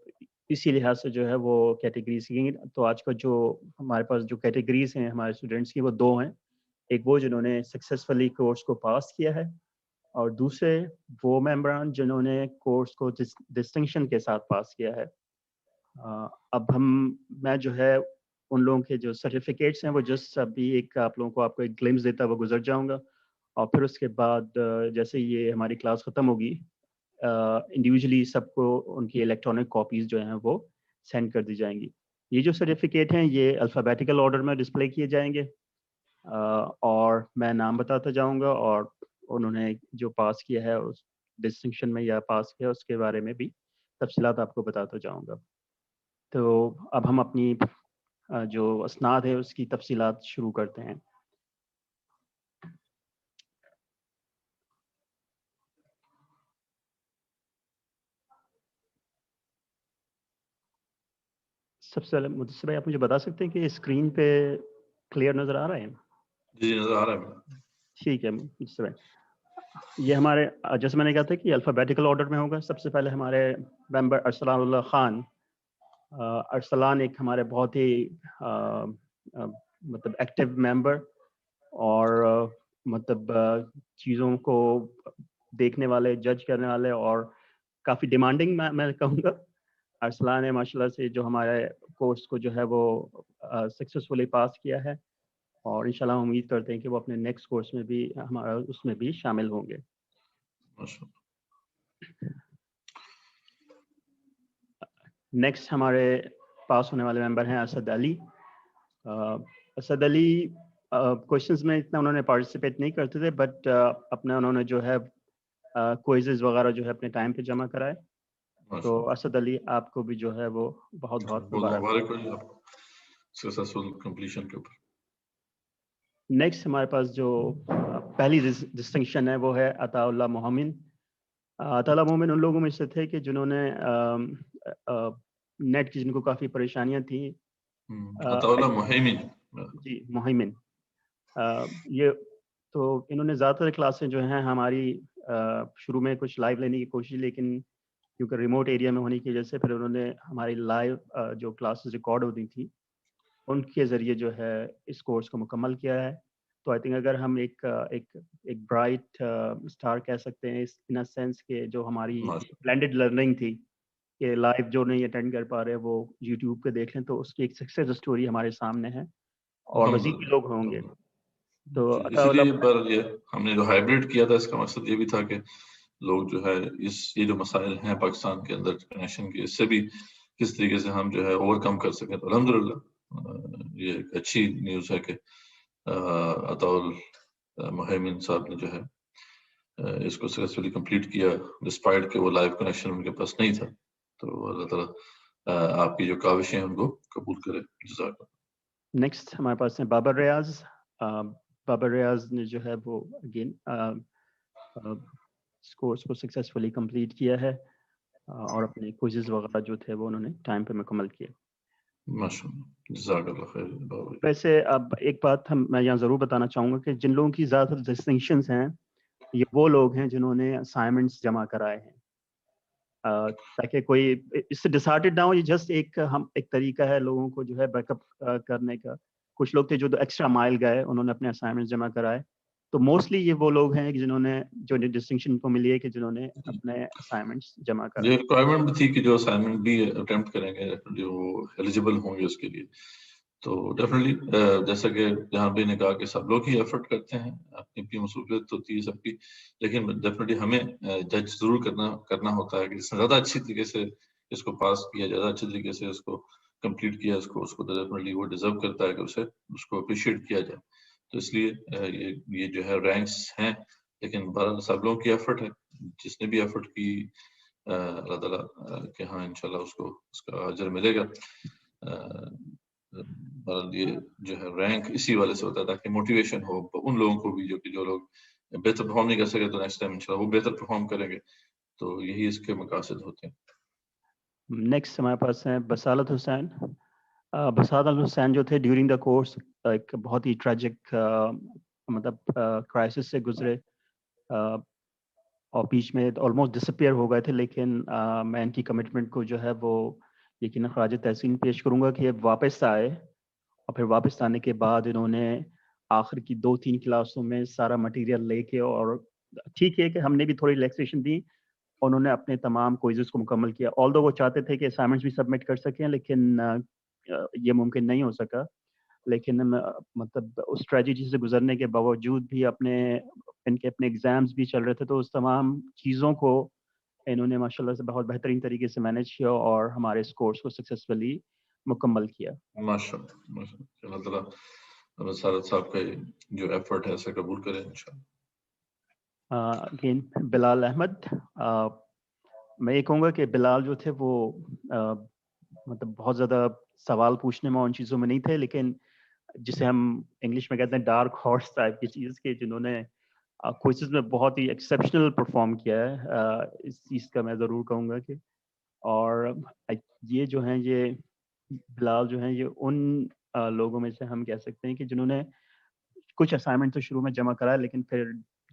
[SPEAKER 1] اسی لحاظ سے جو ہے وہ کیٹیگریز کی. تو آج کا جو ہمارے پاس جو کیٹیگریز ہیں ہمارے اسٹوڈنٹس کی وہ دو ہیں. ایک وہ جنہوں نے سکسیزفلی کورس کو پاس کیا ہے, اور دوسرے وہ ممبران جنہوں نے کورس کو ڈسٹنکشن کے ساتھ پاس کیا ہے. اب میں جو ہے ان لوگوں کے جو سرٹیفکیٹس ہیں وہ جسٹ ابھی آپ لوگوں کو آپ کو ایک گلمس دیتا ہے وہ گزر جاؤں گا, اور پھر اس کے بعد جیسے یہ ہماری کلاس ختم ہوگی انڈیویجلی سب کو ان کی الیکٹرانک کاپیز جو ہیں وہ سینڈ کر دی جائیں گی. یہ جو سرٹیفکیٹ ہیں یہ الفابیٹیکل آرڈر میں ڈسپلے کیے جائیں گے, اور میں نام بتاتا جاؤں گا, اور انہوں نے جو پاس کیا ہے اس ڈسٹنکشن میں یا پاس کیا اس کے بارے میں بھی تفصیلات آپ کو بتاتا جاؤں گا. تو اب ہم اپنی جو اسناد ہے اس کی تفصیلات شروع کرتے ہیں. سب سے پہلے مدثر بھائی آپ مجھے بتا سکتے ہیں کہ اسکرین پہ کلیئر نظر آ رہا ہے؟
[SPEAKER 2] جی نظر آ رہا ہے.
[SPEAKER 1] ٹھیک ہے مدثر بھائی, یہ ہمارے جیسے میں نے کہا تھا کہ الفابیٹیکل آرڈر میں ہوگا. سب سے پہلے ہمارے ممبر ارسلان اللہ خان. ارسلان ایک ہمارے بہت ہی مطلب ایکٹیو ممبر اور مطلب چیزوں کو دیکھنے والے, جج کرنے والے, اور کافی ڈیمانڈنگ میں کہوں گا. ارسلان نے ماشاء اللہ سے جو ہمارے کورس کو جو ہے وہ سکسیزفلی پاس کیا ہے, اور انشاءاللہ ہم امید کرتے ہیں کہ وہ اپنے نیکسٹ کورس میں بھی ہمارا اس میں بھی شامل ہوں گے. نیکسٹ ہمارے پاس ہونے والے ممبر ہیں اسد علی. اسد علی کوشچنز میں اتنا انہوں نے پارٹیسپیٹ نہیں کرتے تھے, بٹ اپنا انہوں نے جو ہے کوئزز وغیرہ جو ہے اپنے ٹائم پہ جمع کرائے. تو اسد علی آپ کو بھی جو ہے وہ بہت بہت مبارک. نیکسٹ ہمارے پاس جو پہلی ڈسٹنکشن ہے وہ ہے عطا اللہ مومن. عطا اللہ مومن ان لوگوں میں سے تھے کہ جنہوں نے نیٹ کی جن کو کافی پریشانیاں تھیں. جی مہیمن, یہ تو انہوں نے زیادہ تر کلاسیں جو ہیں ہماری شروع میں کچھ لائیو لینے کی کوشش, لیکن کیونکہ ریموٹ ایریا میں ہونے کی وجہ سے پھر انہوں نے ہماری لائیو جو کلاسز ریکارڈ ہوتی تھیں ان کے ذریعے جو ہے اس کورس کو مکمل کیا ہے. تو آئی تھنک اگر ہم ایک برائٹ اسٹار کہہ سکتے ہیں ان سینس کہ جو ہماری بلینڈڈ لرننگ تھی کہ لائیو جو نہیں اٹینڈ کر پا رہے وہ یوٹیوب پہ دیکھ لیں, تو اس کی ایک سکسیس اسٹوری ہمارے سامنے ہے اور مزید بھی لوگ ہوں گے. تو
[SPEAKER 2] اسی لیے پر یہ ہم نے جو ہائبرڈ کیا تھا اس کا مقصد یہ بھی تھا کہ لوگ جو ہے یہ جو مسائل ہیں پاکستان کے اندر کنیکشن کے, اس سے بھی کس طریقے سے ہم جو ہے اوور کم کر سکیں. تو الحمدللہ یہ ایک اچھی نیوز ہے کہ عطاء مہیمن صاحب نے جو ہے اس کو سکسیسفلی کمپلیٹ کیا ڈسپائٹ کہ وہ لائیو کنیکشن ان کے پاس نہیں تھا. تو اللہ تعالیٰ آپ کی جو کاوشیں ہیں ان کو قبول کرے. جزاک اللہ.
[SPEAKER 1] نیکسٹ ہمارے پاس ہیں بابر ریاض. بابر ریاض نے جو ہے وہ اگین اس کورس کو سکسیسفلی کمپلیٹ کیا ہے اور اپنے کوئزز وغیرہ جو تھے وہ انہوں نے ٹائم پہ مکمل کیے.
[SPEAKER 2] ماشاءاللہ, جزاک اللہ خیر.
[SPEAKER 1] ویسے اب ایک بات میں یہاں ضرور بتانا چاہوں گا کہ جن لوگوں کی زیادہ تر ڈسٹنکشنز ہیں یہ وہ لوگ ہیں جنہوں نے اسائنمنٹس جمع کرائے ہیں, تاکہ کوئی اس سے ڈسہارٹڈ نہ ہو. یہ جسٹ ایک طریقہ ہے لوگوں کو جو ہے بیک اپ کرنے کا. کچھ لوگ تھے جو ایکسٹرا مائل گئے, انہوں نے اپنے اسائنمنٹس جمع کرائے. تو موسٹلی یہ وہ لوگ ہیں جنہوں نے جو ڈسٹنکشن کو ملی ہے کہ جنہوں نے اپنے اسائنمنٹس جمع کرائے.
[SPEAKER 2] یہ ریکوائرمنٹ بھی تھی کہ جو اسائنمنٹ بھی اٹیمپٹ کریں گے جو ایلیجیبل ہوں گے اس کے لیے. تو ڈیفینیٹلی جیسا کہ جہاں بھی نے کہا کہ سب لوگ ہی ایفرٹ کرتے ہیں, اپنی اپنی مصروفیت ہوتی ہے سب کی, لیکن ڈیفینیٹلی ہمیں جج ضرور کرنا ہوتا ہے کہ جس نے زیادہ اچھی طریقے سے اس کو پاس کیا, زیادہ اچھی طریقے سے اس کو کمپلیٹ کیا, اس کو ڈیفینیٹلی وہ ڈیزرو کرتا ہے کہ اس کو اپریشیٹ کیا جائے. تو اس لیے یہ جو ہے رینکس ہیں, لیکن بہرحال سب لوگوں کی ایفرٹ ہے. جس نے بھی ایفرٹ کی اللہ تعالیٰ کہ ہاں انشاءاللہ اس کا اجر ملے گا. یہ جو ہے رینک اسی والے سے ہوتا ہے تاکہ موٹیویشن ہو ان لوگوں کو بھی جو لوگ بہتر پرفارم نہیں کر سکے تو نیکسٹ ٹائم انشاءاللہ وہ بہتر پرفارم کریں گے. تو یہی اس کے مقاصد ہوتے ہیں.
[SPEAKER 1] نیکسٹ ہمارے پاس ہیں بصالت حسین. بصالت حسین جو تھے ڈیورنگ دا کورس ایک بہت ہی ٹریجک مطلب کرائسس سے گزرے اور بیچ میں آلموسٹ ڈسپیئر ہو گئے تھے, لیکن میں ان کی کمٹمنٹ کو جو ہے وہ یقیناً خراج تحسین پیش کروں گا کہ واپس آئے اور پھر واپس آنے کے بعد انہوں نے آخر کی 2-3 کلاسوں میں سارا مٹیریل لے کے, اور ٹھیک ہے کہ ہم نے بھی تھوڑی ریلیکسیشن دی, انہوں نے اپنے تمام کوئزز کو مکمل کیا. آلدو وہ چاہتے تھے کہ اسائنمنٹس بھی سبمٹ کر سکیں لیکن یہ ممکن نہیں ہو سکا. لیکن مطلب اس اسٹریٹجی سے گزرنے کے باوجود بھی ان کے اپنے ایگزامز بھی چل رہے تھے, تو اس تمام چیزوں کو انہوں نے ماشاءاللہ سے بہت بہترین طریقے سے مینیج کیا اور ہمارے اس کورس کو سکسیسفلی مکمل کیا.
[SPEAKER 2] ماشاءاللہ اللہ تعالیٰ بصالت صاحب کا جو ایفرٹ ہے اسے قبول کرے انشاءاللہ.
[SPEAKER 1] اگین بلال احمد. میں یہ کہوں گا کہ بلال جو تھے وہ مطلب بہت زیادہ سوال پوچھنے میں ان چیزوں میں نہیں تھے, لیکن جسے ہم انگلش میں کہتے ہیں ڈارک ہارس ٹائپ کی چیز کے, جنہوں نے کوئزز میں بہت ہی ایکسیپشنل پرفارم کیا ہے. اس چیز کا میں ضرور کہوں گا کہ اور یہ جو ہیں یہ بلال جو ہیں یہ ان لوگوں میں سے ہم کہہ سکتے ہیں کہ جنہوں نے کچھ اسائنمنٹ تو شروع میں جمع کرا لیکن پھر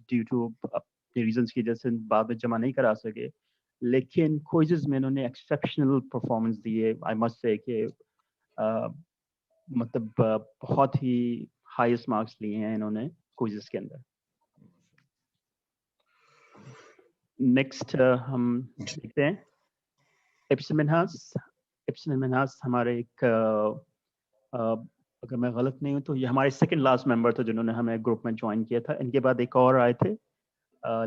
[SPEAKER 1] ڈیو ٹو اپنے ریزنس کی وجہ سے بعد میں جمع نہیں کرا سکے, لیکن کوئزز میں انہوں نے ایکسیپشنل پرفارمنس دی ہے. آئی مسٹ سے کہ مطلب بہت ہی ہائیسٹ مارکس لیے ہیں انہوں نے کوئزز کے اندر. نیکسٹ ہم دیکھتے ہیں ابسن منہاس. ابسن منہاس ہمارے ایک اگر میں غلط نہیں ہوں تو یہ ہمارے سیکنڈ لاسٹ ممبر تھے جنہوں نے ہمیں گروپ میں جوائن کیا تھا. ان کے بعد ایک اور آئے تھے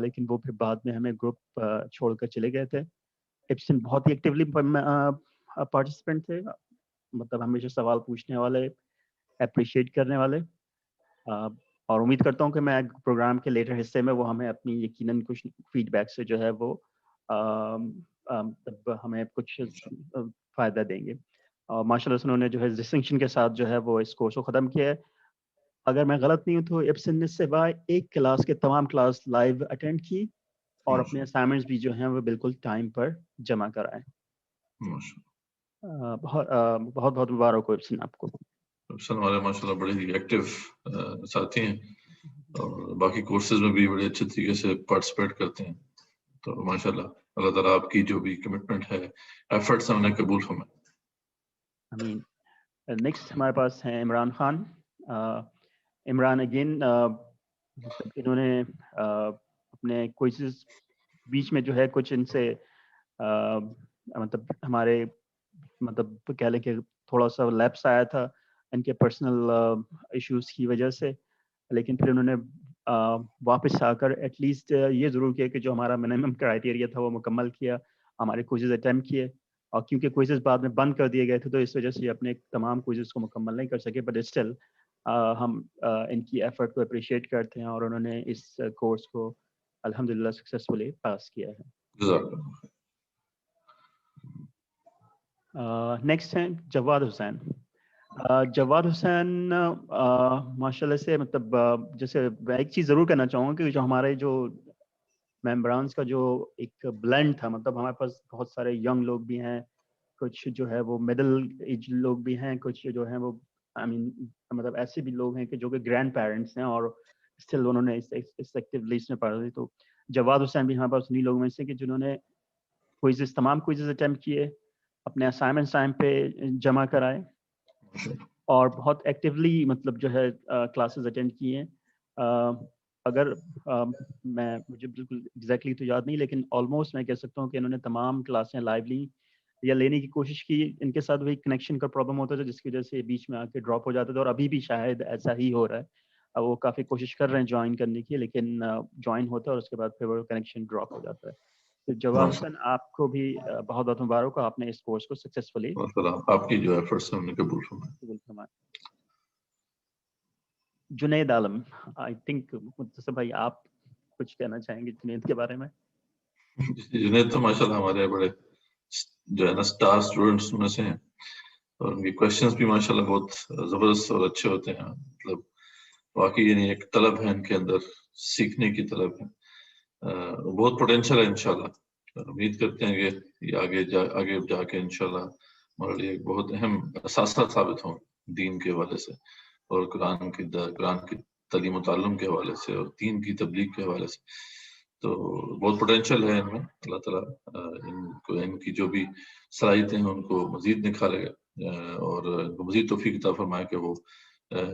[SPEAKER 1] لیکن وہ پھر بعد میں ہمیں گروپ چھوڑ کر چلے گئے تھے. ابسن بہت ہی ایکٹیولی پارٹیسپینٹ تھے, مطلب ہمیشہ سوال پوچھنے والے, اپریشیٹ کرنے والے, اور امید کرتا ہوں کہ میں پروگرام کے لیٹر حصے میں وہ ہمیں اپنی یقیناً کچھ فیڈ بیک سے جو ہے وہ ہمیں کچھ فائدہ دیں گے. اور ماشاء اللہ سے انہوں نے جو ہے ڈسٹنکشن کے ساتھ جو ہے وہ اس کورس کو ختم کیا ہے. اگر میں غلط نہیں ہوں تو ابسن نے سوائے ایک کلاس کے تمام کلاس لائیو اٹینڈ کی اور اپنے اسائنمنٹس بھی جو ہیں وہ بالکل ٹائم پر جمع کرائے. بہت بہت مبارک ہو ابسن آپ کو.
[SPEAKER 2] ابسن ہمارے ماشاءاللہ بڑے ہی ایکٹیو ساتھی ہیں اور باقی کورسز میں بھی بڑے اچھے طریقے سے پارٹیسپیٹ کرتے ہیں. تو ماشاءاللہ اللہ تعالیٰ آپ کی جو بھی کمٹمنٹ ہے ایفرٹس ہیں انہیں قبول فرمائے.
[SPEAKER 1] آمین. نیکسٹ ہمارے پاس ہیں عمران خان. عمران اگین مطلب انہوں نے اپنے کوئزز بیچ میں جو ہے کچھ ان سے مطلب ہمارے مطلب کہہ لیں کہ تھوڑا سا لیپس آیا تھا ان کے پرسنل ایشوز کی وجہ سے, لیکن پھر انہوں نے واپس آ کر ایٹ لیسٹ یہ ضرور کیا کہ جو ہمارا منیمم کرائٹیریا تھا وہ مکمل کیا, ہمارے کوئزز اٹیمپٹ کیے. اور کیونکہ کوئزز بعد میں بند کر دیے گئے تھے تو اس وجہ سے یہ اپنے تمام کوئزز کو مکمل نہیں کر سکے, بٹ اسٹل ہم ان کی ایفرٹ کو اپریشیٹ کرتے ہیں اور انہوں نے اس کورس کو الحمدللہ سکسیسفلی پاس کیا ہے.
[SPEAKER 2] جزاک اللہ.
[SPEAKER 1] نیکسٹ ہیں جواد حسین. جواد حسین ماشاء اللہ سے مطلب جیسے میں ایک چیز ضرور کہنا چاہوں گا کہ جو ہمارے جو ممبرانس کا جو ایک بلینڈ تھا, مطلب ہمارے پاس بہت سارے ینگ لوگ بھی ہیں, کچھ جو ہے وہ مڈل ایج لوگ بھی ہیں, کچھ جو ہیں وہ آئی مین مطلب ایسے بھی لوگ ہیں کہ جو کہ گرینڈ پیرنٹس ہیں اور اسٹل انہوں نے اس ایکٹیو لسٹ میں پڑھا. تو جواد حسین بھی ہمارے پاس انہیں لوگوں میں سے کہ جنہوں نے کوئزز تمام کوئزز اٹیمپٹ کیے, اپنے اسائنمنٹس ٹائم پہ جمع کرائے اور بہت ایکٹیولی مطلب جو ہے کلاسز اٹینڈ کیے. اگر مجھے بالکل ایگزیکٹلی تو یاد نہیں, لیکن آلموسٹ میں کہہ سکتا ہوں کہ انہوں نے تمام کلاسیں لائیو لی یا لینے کی کوشش کی. ان کے ساتھ وہی کنیکشن کا پرابلم ہوتا تھا جس کی وجہ سے بیچ میں آ کے ڈراپ ہو جاتا تھا, اور ابھی بھی شاید ایسا ہی ہو رہا ہے. وہ کافی کوشش کر رہے ہیں جوائن کرنے کی, لیکن جوائن ہوتا ہے اور اس کے بعد پھر وہ کنیکشن ڈراپ ہو جاتا ہے. تو جواد حسین آپ کو بھی بہت بہت مبارک ہو, آپ نے اس کورس کو سکسیسفلی
[SPEAKER 2] آپ کی جو ایفرٹس ہیں انہیں قبول فرمائے.
[SPEAKER 1] جنید عالم, آئی تھنک متصف بھائی آپ کچھ کہنا چاہیں گے جنید کے بارے میں؟
[SPEAKER 2] جنید تو ماشاءاللہ ہمارے بڑے جو ہے نا اسٹار اسٹوڈنٹس میں سے ہیں اور ان کی کوشچنس بھی ماشاءاللہ بہت زبردست اور اچھے ہوتے ہیں. مطلب واقعی یعنی ایک طلب ہے ان کے اندر, سیکھنے کی طلب ہے, بہت پوٹینشیل ہے. انشاءاللہ امید کرتے ہیں کہ یہ آگے جا کے انشاءاللہ ہمارے لیے ایک بہت اہم اثاثہ ثابت ہوں دین کے حوالے سے اور قرآن کی تعلیم و تعلم کے حوالے سے اور دین کی تبلیغ کے حوالے سے. تو بہت پوٹینشیل ہے ان میں. اللہ تعالیٰ ان کی جو بھی صلاحیتیں ہیں ان کو مزید نکھارے اور ان کو مزید توفیق عطا فرمائے کہ وہ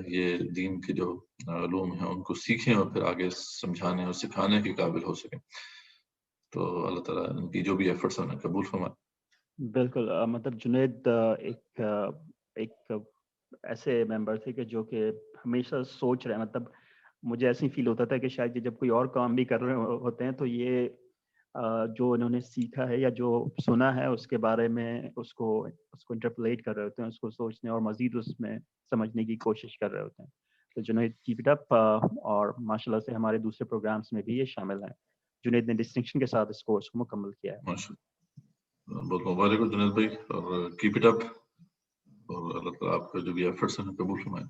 [SPEAKER 2] یہ دین کے جو علوم ہیں ان کو سیکھیں اور پھر آگے سمجھانے اور سکھانے کے قابل ہو سکیں. تو اللہ تعالیٰ ان کی جو بھی ایفرٹس ہیں انہیں قبول فرمائے.
[SPEAKER 1] بالکل. مطلب جنید ایک ایسے ممبر تھے کہ جو کہ ہمیشہ سوچ رہے ہیں, مطلب مجھے ایسے ہی فیل ہوتا تھا کہ شاید جب کوئی اور کام بھی کر رہے ہوتے ہیں تو یہ جو انہوں نے سیکھا ہے یا جو سنا ہے اس کے بارے میں اس کو انٹرپلیٹ کر رہے ہوتے ہیں, اس کو سوچنے اور مزید اس میں سمجھنے کی کوشش کر رہے ہوتے ہیں. تو جنید کیپ اٹ اپ, اور ماشاء اللہ سے ہمارے دوسرے پروگرامس میں بھی یہ شامل ہیں. جنید نے ڈسٹنکشن کے ساتھ اس کورس کو مکمل کیا ہے.
[SPEAKER 2] بہت مبارک ہو جنید بھائی اور کیپ اٹ اپ, اور اللہ تعالیٰ آپ کا جو بھی ایفرٹس ہیں قبول فرمائے.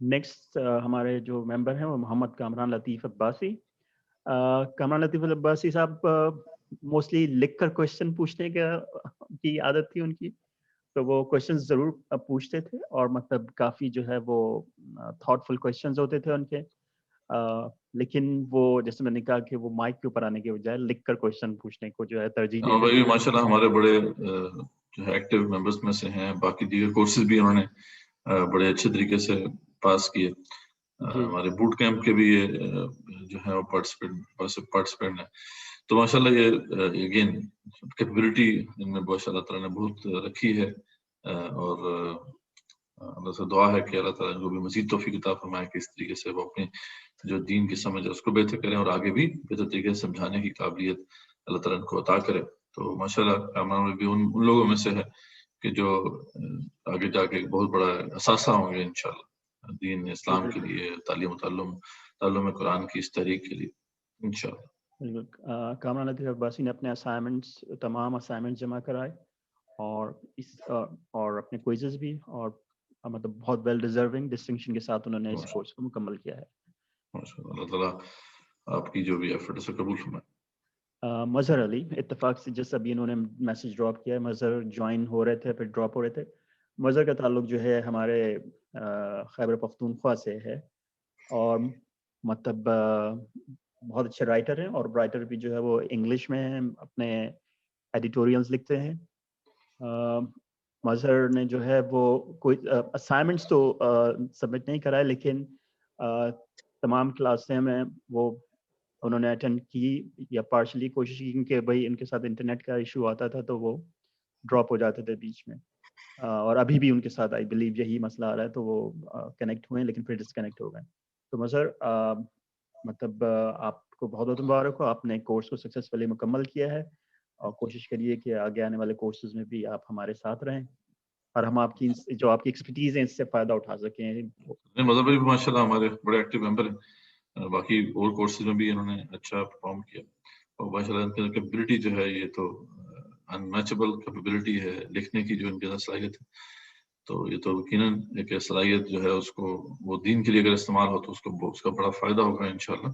[SPEAKER 1] نیکسٹ ہمارے جو ممبر ہیں وہ محمد کامران لطیف عباسی. کامران لطیف عباسی صاحب موسٹلی لکھ کر کوشچن پوچھنے کی عادت تھی ان کی, تو وہ کوشچن ضرور پوچھتے تھے اور مطلب کافی جو ہے وہ تھاٹ فل کوشچنز ہوتے تھے ان کے, لیکن وہ جیسے میں نے کہا کہ وہ مائک کے اوپر آنے کے بجائے لکھ کر کوشچن پوچھنے کو جو ہے ترجیح دیتے
[SPEAKER 2] تھے. ماشاء اللہ ہمارے بڑے جو ہے ایکٹیو ممبرس میں سے ہیں. باقی دیگر کورسز بھی انہوں نے بڑے اچھے طریقے سے پاس کیے. ہمارے بوٹ کیمپ کے بھی یہ جو ہے وہ پارٹیسپینٹ ہیں. تو ماشاء اللہ یہ اگین کیپیبلٹی ان میں بہت اللہ تعالیٰ نے بہت رکھی ہے, اور اللہ سے دعا ہے کہ اللہ تعالیٰ کو بھی مزید توفیق عطا فرمائے کہ اس طریقے سے وہ اپنی جو دین کی سمجھ ہے اس کو بہتر کریں اور آگے بھی بہتر طریقے سے سمجھانے کی قابلیت اللہ تعالیٰ ان کو عطا کرے. تو ماشاء اللہ کامران بھی ان لوگوں میں سے ہے کہ جو آگے جا کے بہت بڑا اثاثہ ہوں گے انشاءاللہ دین اسلام کے لیے, تعلیم و تعلم قرآن کی اس تحریک کے لیے انشاءاللہ.
[SPEAKER 1] کامران لطیف عباسی نے اپنے تمام اسائنمنٹس جمع کرائے اور اپنے کوئزز بھی, اور مطلب بہت ویل ڈیزرونگ ڈسٹنکشن کے ساتھ انہوں نے اس کورس کو مکمل کیا ہے.
[SPEAKER 2] اللہ تعالیٰ آپ کی جو بھی ایفرٹ ہے قبول فرمائے.
[SPEAKER 1] مظہر علی اتفاق سے جس ابھی انہوں نے میسج ڈراپ کیا ہے، مظہر جوائن ہو رہے تھے پھر ڈراپ ہو رہے تھے. مظہر کا تعلق جو ہے ہمارے خیبر پختونخوا سے ہے، اور مطلب بہت اچھے رائٹر ہیں، اور رائٹر بھی جو ہے وہ انگلش میں ہیں، اپنے ایڈیٹوریلز لکھتے ہیں. مظہر نے جو ہے وہ کوئی اسائنمنٹس تو سبمٹ نہیں کرائے، لیکن تمام کلاسیں میں وہ انہوں نے اٹینڈ کی یا پارشلی کوشش کی، کیونکہ بھائی ان کے ساتھ انٹرنیٹ کا ایشو آتا تھا تو وہ ڈراپ ہو جاتے تھے بیچ میں. اور ابھی بھی ان کے ساتھ آئی بلیو یہی مسئلہ آ رہا ہے، تو وہ کنیکٹ ہوئے لیکن پھر ڈسکنیکٹ ہو گئے. تو مظہر مطلب آپ کو بہت بہت مبارک ہو، آپ نے کورس کو سکسیزفلی مکمل کیا ہے، اور کوشش کریے کہ آگے آنے والے کورسز میں بھی آپ ہمارے ساتھ رہیں اور ہم آپ کی جو آپ کی ایکسپرٹیز ہیں اس سے فائدہ اٹھا سکیں.
[SPEAKER 2] مظہر بھائی ماشاء اللہ ہمارے بڑے ایکٹیو ممبر ہیں، باقی اور کورسز میں بھی انہوں نے اچھا پرفارم کیا، اور ماشاء اللہ ان کی کیپیبلٹی جو ہے یہ تو انمیچبل کیپیبلٹی ہے، لکھنے کی جو ان کے اندر صلاحیت ہے، تو یہ تو یقیناً ایک صلاحیت جو ہے اس کو وہ دین کے لیے اگر استعمال ہو تو اس کا بڑا فائدہ ہوگا انشاءاللہ.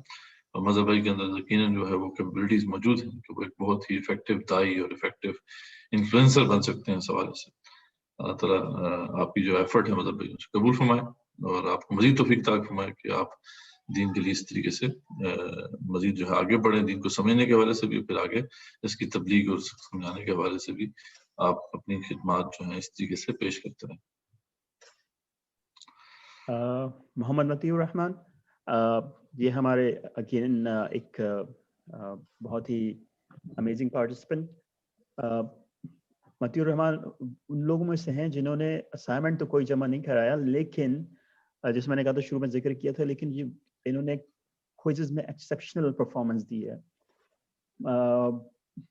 [SPEAKER 2] اور مذہب بھائی کے اندر یقیناً جو ہے وہ کیپیبلٹیز موجود ہیں کہ وہ ایک بہت ہی افیکٹو دائی اور افیکٹو انفلوئنسر بن سکتے ہیں اس حوالے سے. اللہ تعالیٰ آپ کی جو ایفرٹ ہے مذہب بھائی اس کو قبول فرمائے، اور آپ کو مزید توفیق عطا فرمائے کہ آپ دین کے لیے اس طریقے سے مزید جو ہے آگے بڑھیں، دین کو سمجھنے کے حوالے سے بھی، پھر آگے اس کی تبلیغ اور سمجھانے کے حوالے سے بھی آپ اپنی خدمات جو ہیں اس طریقے سے پیش کرتے رہیں.
[SPEAKER 1] محمد مطیع الرحمان، یہ ہمارے اگین ایک بہت ہی امیزنگ پارٹیسپینٹ. مطیع الرحمان ان لوگوں میں سے ہیں جنہوں نے اسائنمنٹ تو کوئی جمع نہیں کرایا، لیکن جس میں نے کہا تھا شروع میں ذکر کیا تھا، لیکن یہ انہوں نے کوئزز میں ایکسیپشنل پرفارمنس دی ہے.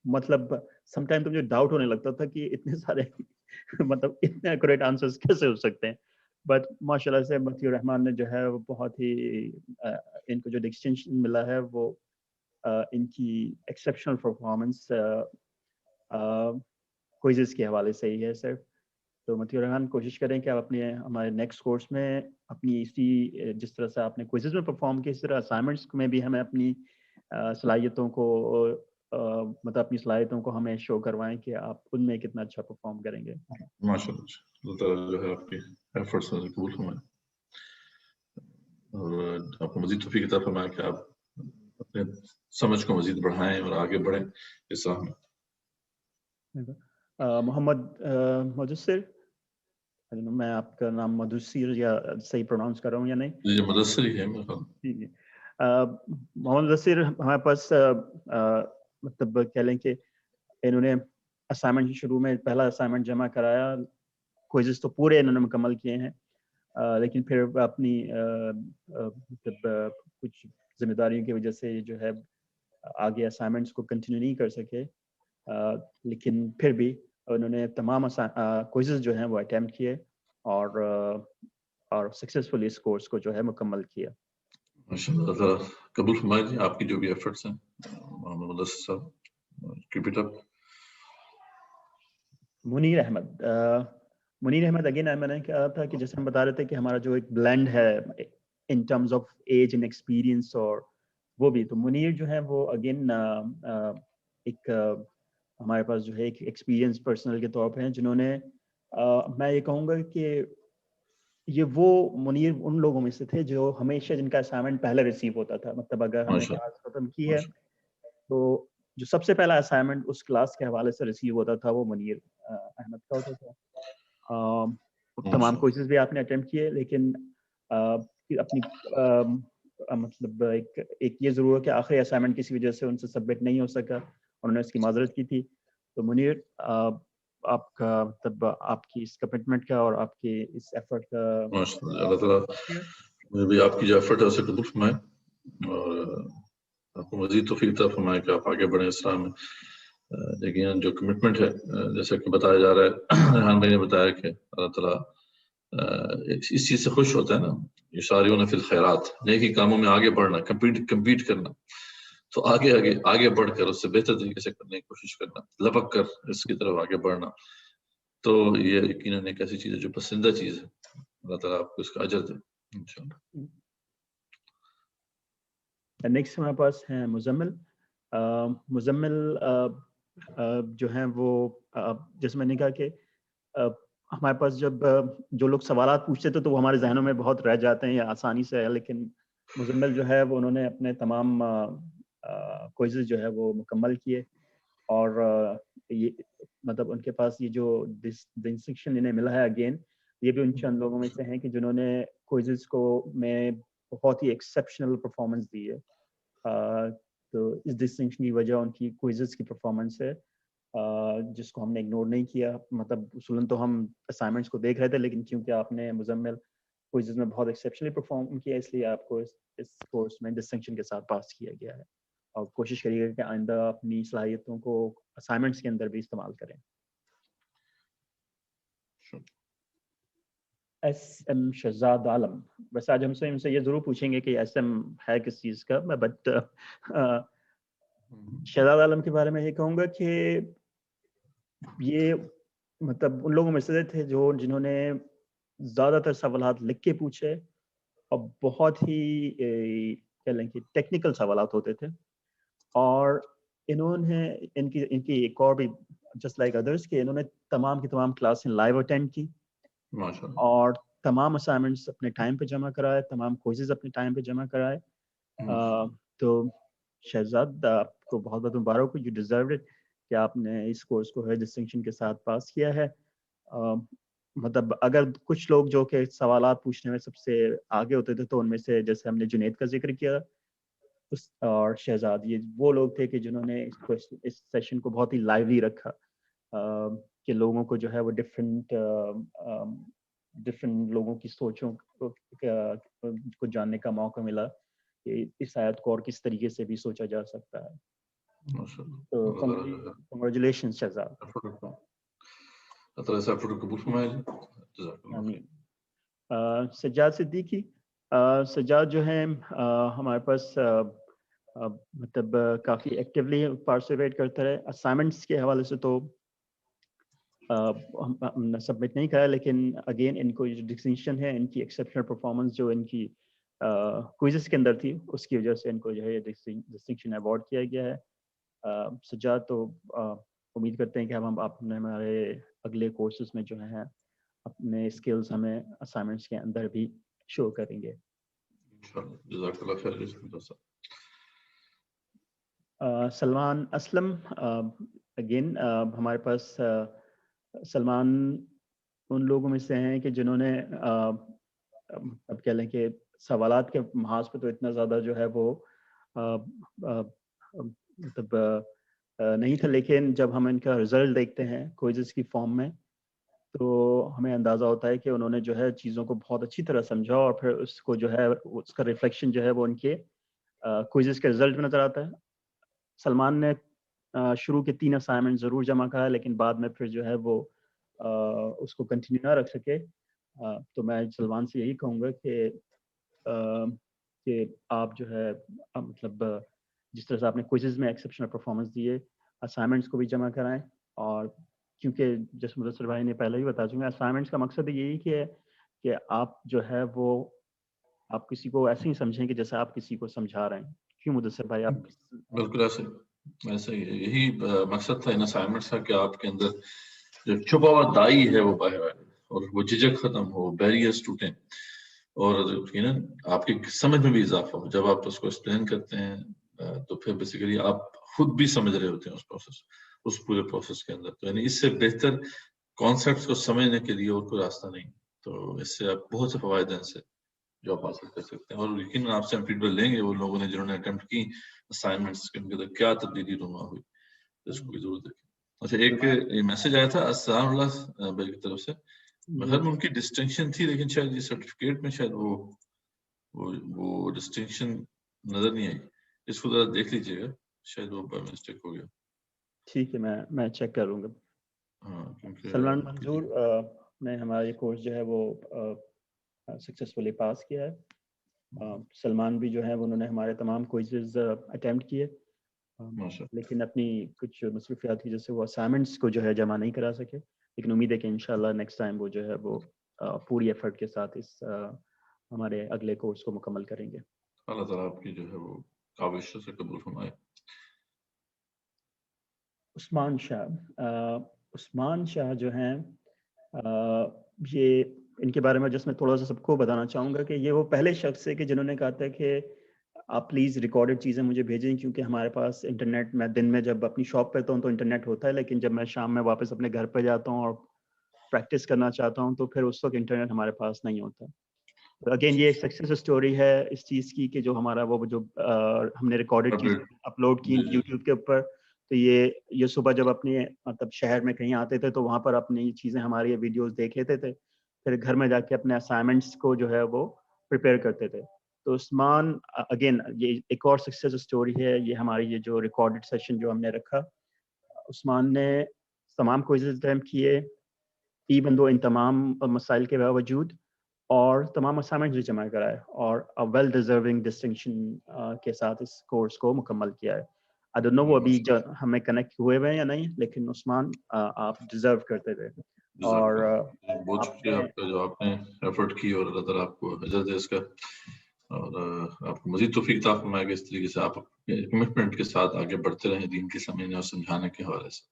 [SPEAKER 1] مطلب سم ٹائم تو مجھے ڈاؤٹ ہونے لگتا تھا کہ اتنے سارے مطلب اتنے ایکوریٹ آنسرز کیسے ہو سکتے ہیں، بٹ ماشاء اللہ سے مطیع الرحمان نے جو ہے وہ بہت ہی ان کو جو ڈسٹنکشن ملا ہے وہ ان کی ایکسیپشنل پرفارمنس کوئزز کے حوالے سے ہی ہے سر. تو مطیع الرحمان کوشش کریں کہ آپ اپنے ہمارے نیکسٹ کورس میں اپنی اسی جس طرح سے آپ نے کوئزز میں پرفارم کیا، اس طرح اسائنمنٹس میں بھی ہمیں اپنی صلاحیتوں کو مطلب اپنی صلاحیتوں کو ہمیں شو کروائیں کہ آپ ان میں کتنا اچھا پرفارم کریں گے.
[SPEAKER 2] ماشاء اللہ تعالیٰ جو ہے آپ کی ایفرٹس میں قبول فرمائے، اور آپ کو مزید توفیق عطا فرمائے کہ آپ اپنے سمجھ کو مزید بڑھائیں اور آگے بڑھیں اس راہ میں.
[SPEAKER 1] محمد مدثر، میں آپ کا نام مدثر یا صحیح پروناؤنس کر رہا ہوں یا نہیں؟
[SPEAKER 2] یہ مدثر ہی ہے میرے خیال.
[SPEAKER 1] جی. محمد مدثر ہمارے پاس مطلب کہہ لیں کہ انہوں نے اسائنمنٹ شروع میں پہلا اسائنمنٹ جمع کرایا، کوئزز تو پورے انہوں نے مکمل کیے ہیں، لیکن پھر اپنی مطلب کچھ ذمہ داریوں کی وجہ سے جو ہے آگے اسائنمنٹس کو کنٹینیو نہیں کر سکے، لیکن پھر بھی انہوں نے تمام کوئزز جو ہیں وہ اٹیمپٹ کیے اور سکسیزفلی اس کورس کو جو ہے مکمل کیا.
[SPEAKER 2] ماشاء اللہ تعالیٰ قبول فرمائے جی آپ کی جو بھی ایفرٹس ہیں Muhammad Mudassar Sahab. Keep it up.
[SPEAKER 1] Munir Ahmad again میں نے کہا تھا کہ جیسے ہم بتا رہے تھے کہ ہمارا جو ایک بلینڈ ہے in terms of age and experience, اور وہ بھی تو منیر جو ہے وہ اگین ایک ہمارے پاس جو ہے ایک ایکسپیرینس پرسنل کے طور پہ ہیں جنہوں نے میں یہ کہوں گا کہ یہ وہ منیر ان لوگوں میں سے تھے جو ہمیشہ جن کا اسائنمنٹ پہلے ریسیو ہوتا تھا. مطلب اگر ہم نے کلاس ختم کی ہے تو جو سب سے پہلا اسائنمنٹ اس کلاس کے حوالے سے ریسیو ہوتا تھا وہ منیر احمد کا ہوتا تھا. تمام کوئزز بھی آپ نے اٹیمپٹ کیے، لیکن اپنی مطلب ایک یہ ضرور ہے کہ آخری اسائنمنٹ کسی وجہ سے ان سے سبمٹ نہیں ہو سکا، انہوں نے اس کی معذرت کی تھی. تو منیر آپ کا مطلب آپ کی اس کمٹمنٹ کا اور آپ کی اس ایفرٹ کا
[SPEAKER 2] اللہ تعالیٰ مجھے بھی آپ کی جو ایفرٹ ہے اسے قبول فرمائے، اور آپ کو مزید توفیق عطا فرمائے کہ آپ آگے بڑھیں اس راہ میں. لیکن جو کمٹمنٹ ہے جیسا کہ بتایا جا رہا ہے، ریحان بھائی نے بتایا کہ اللہ تعالیٰ اس چیز سے خوش ہوتا ہے نا، یسارعون فی الخیرات، نیکی کاموں میں آگے بڑھنا، کمپیٹ کرنا، تو آگے بڑھ کر اس سے بہتر طریقے سے کرنے کی کوشش کرنا، لپک کر اس کی طرف آگے بڑھنا، تو یہ یقیناً ایک ایسی چیز ہے جو پسندیدہ چیز ہے. اللہ تعالیٰ آپ کو اس کا اجر دے انشاءاللہ.
[SPEAKER 1] نیکسٹ ہمارے پاس ہیں مزمل. مزمل جو ہیں وہ جیسے میں نے کہا کہ ہمارے پاس جب جو لوگ سوالات پوچھتے تھے تو وہ ہمارے ذہنوں میں بہت رہ جاتے ہیں یا آسانی سے ہے، لیکن مزمل جو ہے وہ انہوں نے اپنے تمام کوئزز جو ہے وہ مکمل کیے، اور یہ مطلب ان کے پاس یہ جو ڈسٹنکشن انہیں ملا ہے اگین، یہ بھی ان چند لوگوں میں سے ہیں کہ جنہوں نے کوئزز کو میں بہت ہی ایکسیپشنل پرفارمنس دی ہے. تو اس ڈسٹنکشن کی وجہ ان کی کوئزز کی پرفارمنس ہے، جس کو ہم نے اگنور نہیں کیا. مطلب اصولاً تو ہم اسائنمنٹس کو دیکھ رہے تھے، لیکن کیونکہ آپ نے مزمل کوئزز میں بہت ایکسیپشنلی پرفارم کیا، اس لیے آپ کو اس کورس میں ڈسٹنکشن کے ساتھ پاس کیا گیا ہے. اور کوشش کریے گا کہ آئندہ اپنی صلاحیتوں کو اسائنمنٹس کے اندر بھی استعمال کریں. ایس ایم شہزاد عالم، بس آج ہم سے یہ ضرور پوچھیں گے کہ ایس ایم ہے کس چیز کا، بٹ شہزاد عالم کے بارے میں یہ کہوں گا کہ یہ مطلب ان لوگوں میں سے تھے جنہوں نے زیادہ تر سوالات لکھ کے پوچھے، اور بہت ہی کہہ لیں کہ ٹیکنیکل سوالات ہوتے تھے. اور انہوں نے ان کی ایک اور بھی جسٹ لائک ادرس کہ انہوں نے تمام کی تمام کلاسیں لائیو اٹینڈ کی، اور تمام اسائنمنٹس اپنے ٹائم پہ جمع کرائے، تمام کوئزز اپنے ٹائم پہ جمع کرائے. تو شہزاد آپ کو بہت بہت مبارک ہو، یو ڈیزرو اٹ کہ آپ نے اس کورس کو ہے ڈسٹنکشن کے ساتھ پاس کیا ہے. مطلب اگر کچھ لوگ جو کہ سوالات پوچھنے میں سب سے آگے ہوتے تھے تو ان میں سے جیسے ہم نے جنید کا ذکر کیا اور شہزاد، یہ وہ لوگ تھے کہ جنہوں نے اس سیشن کو بہت ہی لائیولی رکھا، کہ لوگوں کو جو ہے وہ ڈفرینٹ لوگوں کی سوچوں کو جاننے کا موقع ملا کہ اس آیت کو اور کس طریقے سے بھی سوچا جا سکتا ہے. تو کنگریچولیشن شہزاد. سجاد صدیقی، سجاد جو ہیں ہمارے پاس مطلب کافی ایکٹیولی پارٹیسپیٹ کرتے رہے. اسائنمنٹس کے حوالے سے تو ہم نے سبمٹ نہیں کرا، لیکن اگین ان کو جو ڈسٹنکشن ہے، ان کی ایکسیپشنل پرفارمنس جو ان کی کوئزز کے اندر تھی، اس کی وجہ سے ان کو جو ہے ڈسٹنکشن ایوارڈ کیا گیا ہے. سجاد، تو امید کرتے ہیں کہ ہم اپنے ہمارے اگلے کورسز میں جو ہیں اپنے اسکلز ہمیں اسائنمنٹس کے اندر بھی شو کریں گے. سلمان اسلم، اگین ہمارے پاس سلمان ان لوگوں میں سے ہیں کہ جنہوں نے اب کہہ لیں کہ سوالات کے محاذ پہ تو اتنا زیادہ جو ہے وہ مطلب نہیں تھا، لیکن جب ہم ان کا رزلٹ دیکھتے ہیں کوئزز کی فارم میں تو ہمیں اندازہ ہوتا ہے کہ انہوں نے جو ہے چیزوں کو بہت اچھی طرح سمجھا، اور پھر اس کو جو ہے اس کا ریفلیکشن جو ہے وہ ان کے کوئزز کے رزلٹ میں نظر آتا ہے. سلمان نے شروع کے 3 اسائنمنٹ ضرور جمع کرا، لیکن بعد میں پھر جو ہے وہ اس کو کنٹینیو نہ رکھ سکے. تو میں سلمان سے یہی کہوں گا کہ آپ جو ہے مطلب جس طرح سے آپ نے کوئزز میں ایکسیپشنل پرفارمنس دیے، اسائنمنٹس کو بھی جمع کرائیں. اور کیونکہ جیسے مدثر بھائی نے پہلے ہی بتا چکا، اسائنمنٹس کا مقصد یہی کہ آپ جو ہے وہ آپ کسی کو ایسے ہی سمجھیں کہ جیسے آپ کسی کو سمجھا رہے ہیں. کیوں مدثر بھائی؟ آپ
[SPEAKER 2] بالکل ایسے ہی یہی مقصد تھا ان اسائنمنٹس کا کہ آپ کے اندر جو چھپا ہوا دائی ہے وہ باہر آئے اور وہ جھجک ختم ہو، بیریئرز ٹوٹیں، اور یقیناً آپ کی سمجھ میں بھی اضافہ ہو. جب آپ اس کو ایکسپلین کرتے ہیں تو پھر بیسیکلی آپ خود بھی سمجھ رہے ہوتے ہیں اس پورے پروسیس کے اندر. تو یعنی اس سے بہتر کانسیپٹس کو سمجھنے کے لیے اور کوئی راستہ نہیں. تو اس سے آپ بہت سے فوائد ہیں سے جو آپ حاصل کر سکتے ہیں، اور یقیناً آپ سے ہم فیڈ بیک لیں گے وہ لوگوں نے جنہوں نے اٹیمپٹ کی اسائنمنٹس کے اندر کیا تبدیلی رونما ہوئی، اس کو بھی ضرور دیکھیں. اچھا، ایک میسج آیا تھا السلام اللہ بھائی کی طرف سے. مگر ان کی ڈسٹنکشن تھی، لیکن شاید یہ سرٹیفکیٹ میں شاید وہ ڈسٹنکشن نظر نہیں آئی. اس کو ذرا دیکھ لیجیے گا، شاید وہ بائی مسٹیک ہو گیا.
[SPEAKER 1] ٹھیک ہے، میں چیک کروں گا. سلمان منظور نے ہمارا یہ کورس جو ہے وہ سکسیسفلی پاس کیا ہے. سلمان بھی جو ہے انہوں نے ہمارے تمام کوئزز اٹیمپٹ کیے، لیکن اپنی کچھ مصروفیات کی وجہ سے وہ اسائنمنٹس کو جو ہے جمع نہیں کرا سکے. لیکن امید ہے کہ انشاءاللہ نیکسٹ ٹائم وہ جو ہے وہ پوری ایفرٹ کے ساتھ اس ہمارے اگلے کورس کو مکمل کریں گے.
[SPEAKER 2] اللہ تعالیٰ آپ کی جو ہے وہ کاوشوں سے قبول فرمائے.
[SPEAKER 1] عثمان شاہ جو ہیں یہ ان کے بارے میں جس میں تھوڑا سا سب کو بتانا چاہوں گا کہ یہ وہ پہلے شخص ہے کہ جنہوں نے کہا تھا کہ آپ پلیز ریکارڈڈ چیزیں مجھے بھیجیں، کیونکہ ہمارے پاس انٹرنیٹ، میں دن میں جب اپنی شاپ پہ ہوں تو انٹرنیٹ ہوتا ہے، لیکن جب میں شام میں واپس اپنے گھر پہ جاتا ہوں اور پریکٹس کرنا چاہتا ہوں تو پھر اس وقت انٹرنیٹ ہمارے پاس نہیں ہوتا. اگین یہ ایک سکسیس اسٹوری ہے اس چیز کی کہ جو ہمارا وہ جو ہم نے ریکارڈڈ چیز اپلوڈ کی یوٹیوب کے اوپر، تو یہ صبح جب اپنے مطلب شہر میں کہیں آتے تھے تو وہاں پر اپنی چیزیں ہماری ویڈیوز دیکھ لیتے تھے، پھر گھر میں جا کے اپنے اسائنمنٹس کو جو ہے وہ پریپیئر کرتے تھے. تو عثمان اگین یہ ایک اور سکسیس اسٹوری ہے. یہ ہماری یہ جو ریکارڈڈ سیشن جو ہم نے رکھا، عثمان نے تمام کوئزز اٹیمپٹ کیے ایون دو ان تمام مسائل کے باوجود، اور تمام اسائنمنٹس بھی جمع کرائے اور ویل ڈیزرونگ ڈسٹنکشن کے ساتھ اس کورس کو مکمل کیا ہے. آئی ڈونٹ نو وہ ابھی ہمیں کنیکٹ ہوئے ہوئے ہیں یا نہیں، لیکن عثمان آپ ڈیزرو کرتے تھے. اور
[SPEAKER 2] بہت شکریہ آپ کا جو آپ نے ایفرٹ کی، اور اللہ تعالیٰ آپ کو اجر دے اس کا، اور آپ کو مزید توفیق عطا فرمائے کہ اس طریقے سے آپ اپنے کمٹمنٹ کے ساتھ آگے بڑھتے رہیں دین کے سمجھنے اور سمجھانے کے حوالے سے.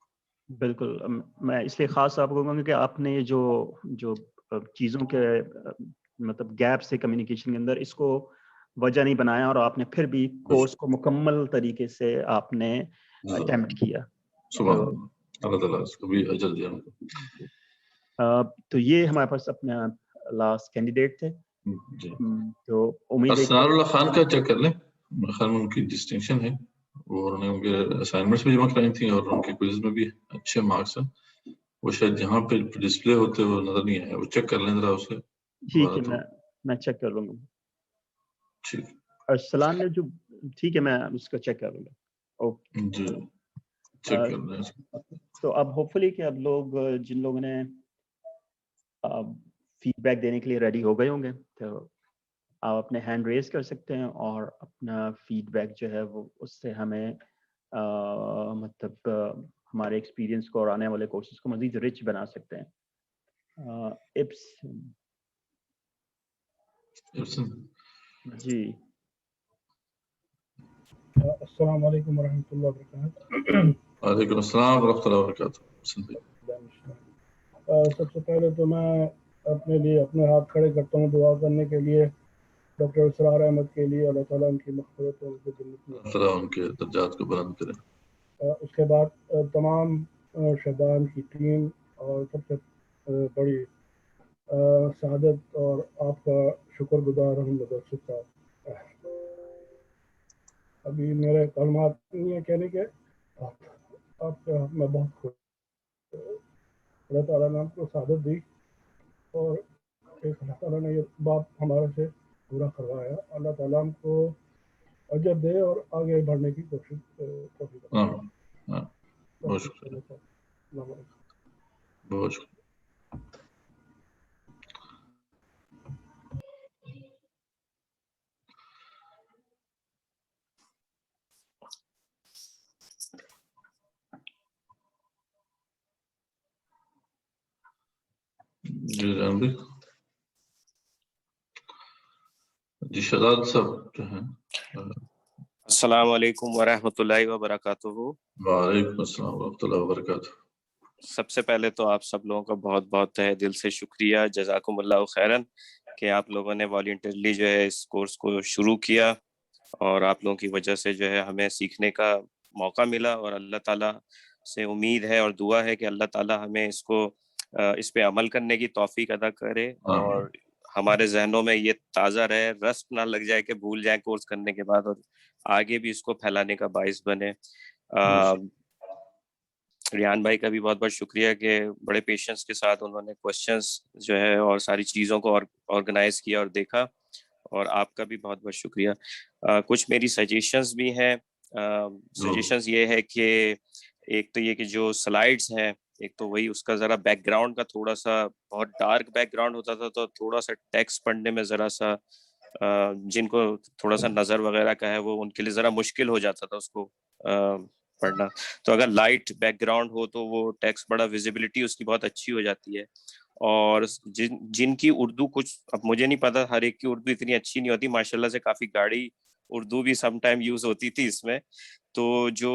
[SPEAKER 1] بالکل. میں اس لیے خاص آپ کو کہوں گا کہ آپ نے جو چیزوں کے مطلب گیپ سے کمیونیکیشن کے اندر اس کو وجہ نہیں بنایا، اور آپ نے پھر بھی کورس کو مکمل طریقے سے آپ نے اٹیمپٹ کیا.
[SPEAKER 2] اللہ تعالیٰ اس کو بھی اجر دے.
[SPEAKER 1] تو یہ ہمارے پاس اپنا لاسٹ کینڈیڈیٹ تھے. تو امید ہے
[SPEAKER 2] اسرار اللہ خان کا چیک کر لیں، خیر ان کی ڈسٹنکشن ہے، وہ انہوں نے ان کے اسائنمنٹس بھی جمع کرائی تھیں اور ان کے کوئز میں بھی اچھے مارکس ہیں. وہ شاید جہاں پہ ڈسپلے ہوتے وہ نظر نہیں آئے، وہ چیک کر لیں ذرا اسے.
[SPEAKER 1] ٹھیک ہے، میں چیک کر لوں گا.
[SPEAKER 2] ٹھیک.
[SPEAKER 1] ارسلان نے جو ٹھیک ہے میں اس کو چیک کر لوں گا. اوکے
[SPEAKER 2] جی چیک کر لیں.
[SPEAKER 1] تو اب ہوپ فلی کہ اب لوگ جن لوگوں نے فیڈ بیک دینے کے لیے ریڈی ہو گئے ہوں گے تو آپ اپنے ہینڈ ریز کر سکتے ہیں اور اپنا فیڈ بیک جو ہے وہ اس سے ہمیں مطلب ہمارے ایکسپیرینس کو اور آنے والے کورسز کو مزید رچ بنا سکتے ہیں. جی
[SPEAKER 4] السلام علیکم ورحمۃ اللہ وبرکاتہ.
[SPEAKER 2] وعلیکم السلام ورحمۃ اللہ وبرکاتہ.
[SPEAKER 4] سب سے پہلے تو میں اپنے لیے اپنے ہاتھ کھڑے کرتا ہوں دعا کرنے کے لیے ڈاکٹر اسرار احمد کے لیے. اللہ تعالیٰ ان کی مغفرت اور
[SPEAKER 2] ان کے درجات کو بلند کرے.
[SPEAKER 4] اس کے بعد تمام شبان کی ٹیم اور سب سے بڑی سعادت اور آپ کا شکر گزار ہوں مدرسہ صاحب. ابھی میرے کلمات نہیں ہیں کہنے کے، آپ کا میں بہت خوش. اللہ تعالیٰ نے ہم کو سعادت دی اور ایک اللہ تعالیٰ نے یہ بات ہمارے سے پورا کروایا. اللہ تعالیٰ ہم کو اجر دے اور آگے بڑھنے کی کوشش
[SPEAKER 2] بہت شکریہ. بہت شکریہ. جی شہزاد صاحب جو ہیں.
[SPEAKER 5] السلام علیکم ورحمۃ اللہ وبرکاتہ.
[SPEAKER 2] وعلیکم السلام ورحمۃ اللہ وبرکاتہ.
[SPEAKER 5] سب سے پہلے تو آپ سب لوگوں کا بہت بہت تہہ دل سے شکریہ، جزاکم اللہ خیرن، کہ آپ لوگوں نے والنٹرلی جو ہے اس کورس کو شروع کیا، اور آپ لوگوں کی وجہ سے جو ہے ہمیں سیکھنے کا موقع ملا. اور اللہ تعالیٰ سے امید ہے اور دعا ہے کہ اللہ تعالیٰ ہمیں اس پہ عمل کرنے کی توفیق عطا کرے، اور ہمارے ذہنوں میں یہ تازہ رہے، رسٹ نہ لگ جائے کہ بھول جائیں کورس کرنے کے بعد، اور آگے بھی اس کو پھیلانے کا باعث بنے. ریان بھائی کا بھی بہت بہت شکریہ کہ بڑے پیشنس کے ساتھ انہوں نے کوشچنس جو ہے اور ساری چیزوں کو آرگنائز کیا اور دیکھا، اور آپ کا بھی بہت بہت شکریہ. کچھ میری سجیشنز بھی ہیں. سجیشنز یہ ہے کہ ایک تو یہ کہ جو سلائیڈز ہیں، ایک تو وہی اس کا ذرا بیک گراؤنڈ کا تھوڑا سا بہت ڈارک بیک گراؤنڈ ہوتا تھا، تو تھوڑا سا ٹیکسٹ پڑھنے میں ذرا سا جن کو تھوڑا سا نظر وغیرہ کا ہے وہ ان کے لیے ذرا مشکل ہو جاتا تھا اس کو پڑھنا. تو اگر لائٹ بیک گراؤنڈ ہو تو وہ ٹیکسٹ بڑا ویزیبلٹی اس کی بہت اچھی ہو جاتی ہے. اور جن کی اردو کچھ، اب مجھے نہیں پتا ہر ایک کی اردو اتنی اچھی نہیں ہوتی، ماشاءاللہ سے کافی گاڑی اردو بھی سم ٹائم یوز ہوتی تھی اس میں. تو جو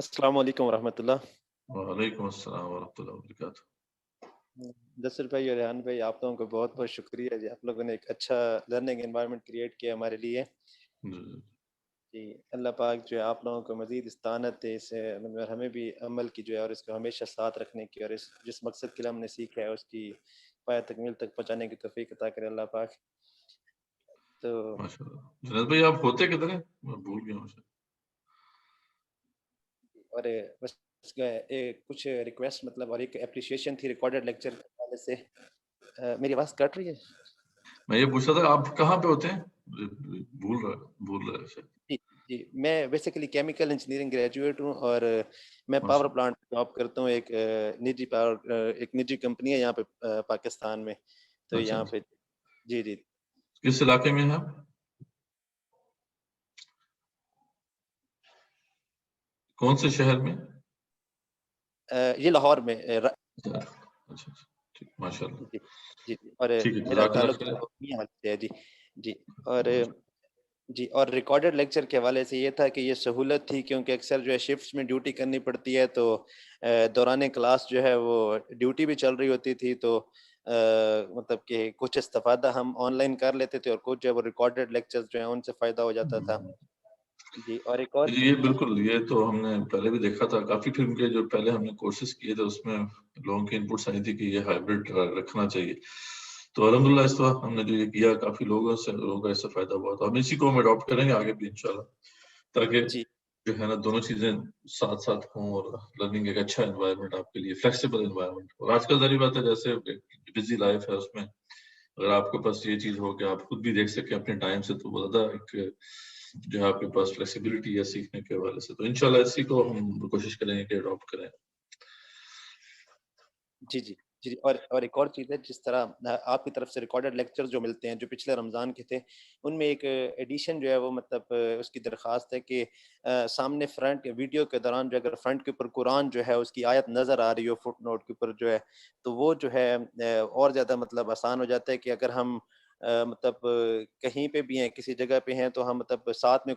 [SPEAKER 6] السلام علیکم ورحمۃ اللہ.
[SPEAKER 2] وعلیکم السلام ورحمۃ اللہ وبرکاتہ.
[SPEAKER 6] دسر بھائی اور ریحان بھائی, آپ لوگوں کو بہت بہت شکریہ جی, آپ لوگوں نے ایک اچھا لرننگ انوائرمنٹ کریٹ کیا ہمارے لیے جی. اللہ پاک جو ہے آپ لوگوں کو مزید استعانت دے اسے, اور ہمیں بھی عمل کی جو ہے اور اس کو ہمیشہ ساتھ رکھنے کی, اور اس جس مقصد کے لیے ہم نے سیکھا ہے اس کی پایہ تکمیل تک پہنچانے کی توفیق عطا کرے اللہ پاک. تو
[SPEAKER 2] ماشاءاللہ. جنید بھائی آپ ہوتے کدھر ہیں؟ میں بھول گیا ہوں.
[SPEAKER 6] اور بس کچھ ریکویسٹ مطلب اور ایک اپریشیشن تھی ریکارڈڈ لیکچر کے حوالے سے. میری آواز کٹ رہی ہے؟
[SPEAKER 2] میں یہ پوچھ رہا تھا آپ کہاں پہ ہوتے ہیں؟ بھول رہا ہے.
[SPEAKER 6] جی میں بیسیکلی کیمیکل انجینئرنگ گریجویٹ ہوں, اور میں پاور پلانٹ جاب کرتا ہوں. ایک نجی کمپنی ہے یہاں پہ پاکستان میں. تو یہاں پہ جی جی.
[SPEAKER 2] کس علاقے میں ہیں آپ؟ کون سے شہر میں؟
[SPEAKER 6] یہ لاہور میں.
[SPEAKER 2] ماشاء اللہ.
[SPEAKER 6] جی جی. اور میرا تعلق ہے جی جی. اور جی, اور ریکارڈڈ لیکچر کے حوالے سے یہ تھا کہ یہ سہولت تھی کیونکہ اکثر جو ہے شفٹس میں ڈیوٹی کرنی پڑتی ہے, تو دوران کلاس جو ہے وہ ڈیوٹی بھی چل رہی ہوتی تھی, تو مطلب کہ کچھ استفادہ ہم آن لائن کر لیتے تھے, اور کچھ جو ہے وہ ریکارڈڈ لیکچرز جو ہیں ان سے فائدہ ہو جاتا تھا جی. اور ایک اور
[SPEAKER 2] یہ بالکل, یہ تو ہم نے پہلے بھی دیکھا تھا کافی فلم کے جو پہلے ہم نے کورسز کیے تھے اس میں لوگوں کی انپٹس آئی تھی کہ یہ ہائبرڈ رکھنا چاہیے. تو الحمدللہ اس طرح ہم نے جو یہ کیا کافی لوگوں کا اس سے فائدہ ہوا. تو ہم اسی کو ہم اڈاپٹ کریں گے آگے بھی انشاءاللہ, تاکہ جو ہے نا دونوں چیزیں ساتھ ساتھ ہوں, اور لرننگ ایک اچھا انوائرمنٹ آپ کے لیے, فلیکسیبل انوائرمنٹ. اور آج کل ظاہری بات ہے جیسے بزی لائف ہے, اس میں اگر آپ کے پاس یہ چیز ہو کہ آپ خود بھی دیکھ سکیں اپنے ٹائم سے, تو بہت زیادہ ایک جو ہے آپ کے پاس فلیکسیبلٹی ہے سیکھنے کے حوالے سے. تو انشاءاللہ اسی کو ہم کوشش کریں گے کہ اڈاپٹ کریں.
[SPEAKER 6] جی جی جی. اور ایک اور چیز ہے, جس طرح آپ کی طرف سے ریکارڈڈ لیکچر جو ملتے ہیں جو پچھلے رمضان کے تھے, ان میں ایک ایڈیشن جو ہے وہ مطلب اس کی درخواست ہے کہ سامنے فرنٹ ویڈیو کے دوران جو اگر فرنٹ کے اوپر قرآن جو ہے اس کی آیت نظر آ رہی ہو فٹ نوٹ کے اوپر جو ہے, تو وہ جو ہے اور زیادہ مطلب آسان ہو جاتا ہے کہ اگر ہم مطلب کہیں پہ بھی ہیں, کسی جگہ پہ ہیں, تو ہم مطلب ساتھ میں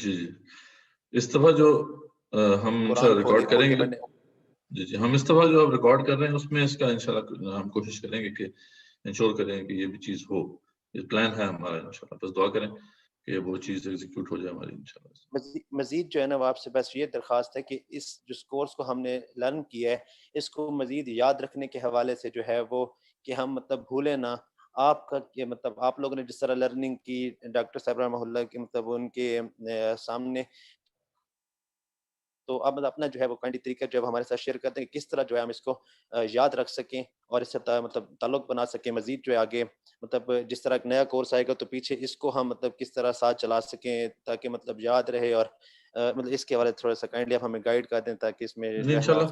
[SPEAKER 2] جی اس دفعہ جو ہم انشاءاللہ ریکارڈ کریں گے, جی ہم اس دفعہ جو ریکارڈ کر رہے ہیں اس میں اس کا انشاءاللہ ہم کوشش کریں گے کہ انشور کریں کہ یہ بھی چیز ہو. یہ پلان ہے ہمارا انشاءاللہ, بس دعا کریں کہ وہ چیز ایگزیکیوٹ ہو جائے ہماری انشاءاللہ.
[SPEAKER 6] مزید جو ہے نا وہ آپ سے بس یہ درخواست ہے کہ اس جس کورس کو ہم نے لرن کیا ہے اس کو مزید یاد رکھنے کے حوالے سے جو ہے وہ کہ ہم مطلب بھولیں نہ. آپ کا کہ مطلب آپ لوگوں نے جس طرح لرننگ کی ڈاکٹر صاحب رحمہ اللہ کے مطلب ان کے سامنے, تو اب اپنا جو ہے وہ کائنڈلی طریقہ جو ہے ہمارے ساتھ شیئر کرتے ہیں کہ کس طرح جو ہے ہم اس کو یاد رکھ سکیں اور اس سے مطلب تعلق بنا سکیں مزید جو ہے آگے. مطلب جس طرح ایک نیا کورس آئے گا تو پیچھے اس کو ہم مطلب کس طرح ساتھ چلا سکیں تاکہ مطلب یاد رہے, اور مطلب اس کے حوالے تھوڑا سا کائنڈلی آپ ہمیں گائیڈ کر دیں تاکہ اس میں
[SPEAKER 2] انشاءاللہ.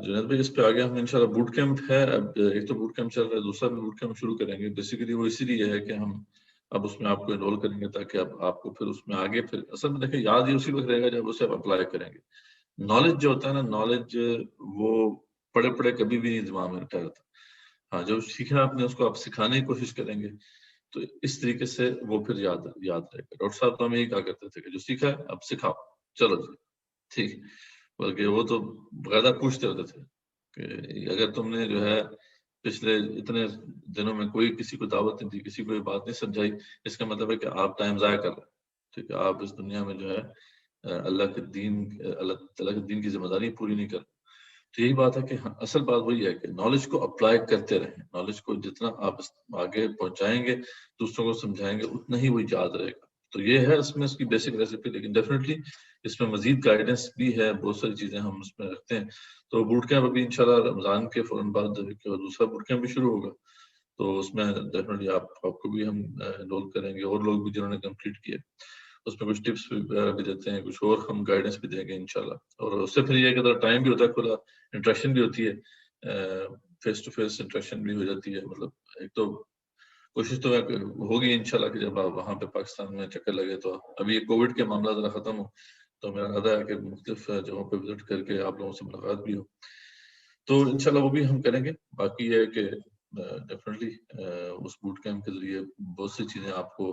[SPEAKER 2] جنید بھائی اس پہ آگے ہم انشاءاللہ بوٹ کیمپ ہے, اب ایک تو بوٹ کیمپ چل رہا ہے, دوسرا بھی بوٹ کیمپ شروع کریں گے. بیسیکلی وہ اسی لیے ہے کہ ہم اب اس میں آپ کو انرول کریں گے تاکہ اب آپ کو پھر اس میں آگے پھر اصل میں دیکھیں یاد ہی اسی وقت رہے گا جب اسے آپ اپلائی کریں گے. نالج جو ہوتا ہے نا, نالج وہ پڑھے پڑھے کبھی بھی نہیں دماغ میں ٹھہرتا. ہاں جب سیکھنا آپ نے اس کو آپ سکھانے کی کوشش کریں گے تو اس طریقے سے وہ پھر یاد رہے گا. ڈاکٹر صاحب تو ہمیں یہی کہا کرتے تھے کہ جو سیکھا ہے اب سکھاؤ, چلو جی ٹھیک. بلکہ وہ تو باقاعدہ پوچھتے ہوتے تھے کہ اگر تم نے جو ہے پچھلے اتنے دنوں میں کوئی کسی کو دعوت نہیں دی, کسی کو یہ بات نہیں سمجھائی, اس کا مطلب ہے کہ آپ ٹائم ضائع کر رہے ہیں. ٹھیک ہے, آپ اس دنیا میں جو ہے اللہ تعالیٰ کے دین کی ذمہ داری پوری نہیں کر. تو یہی بات ہے کہ اصل بات وہی ہے کہ نالج کو اپلائی کرتے رہیں. نالج کو جتنا آپ آگے پہنچائیں گے, دوسروں کو سمجھائیں گے, اتنا ہی وہ یاد رہے گا. تو یہ ہے اس میں اس کی بیسک ریسیپی. لیکن ڈیفینیٹلی اس میں مزید گائیڈنس بھی ہے, بہت ساری چیزیں ہم اس میں رکھتے ہیں. تو بوٹ کیمپ ابھی انشاءاللہ رمضان کے فوراً بعد دوسرا بوٹ کیمپ بھی شروع ہوگا, تو اس میں ڈیفینیٹلی آپ کو بھی ہم انرول کریں گے, اور لوگ بھی جنہوں نے کمپلیٹ کیا اس میں کچھ ٹپس بھی دیتے ہیں, کچھ اور ہم گائیڈنس بھی دیں گے انشاءاللہ. اور اس سے پھر یہ کہ ٹائم بھی ہوتا ہے, کھلا انٹریکشن بھی ہوتی ہے, فیس ٹو فیس انٹریکشن بھی ہو جاتی ہے. مطلب ایک تو کوشش تو ہوگی انشاءاللہ کہ جب آپ وہاں پہ پاکستان میں چکر لگے, تو ابھی یہ کووڈ کے معاملہ ذرا ختم ہو تو میرا ارادہ ہے کہ مختلف جگہوں پہ وزٹ کر کے آپ لوگوں سے ملاقات بھی ہو, تو انشاءاللہ وہ بھی ہم کریں گے. باقی یہ ہے کہ ڈیفینیٹلی اس بوٹ کیمپ کے ذریعے بہت سی چیزیں آپ کو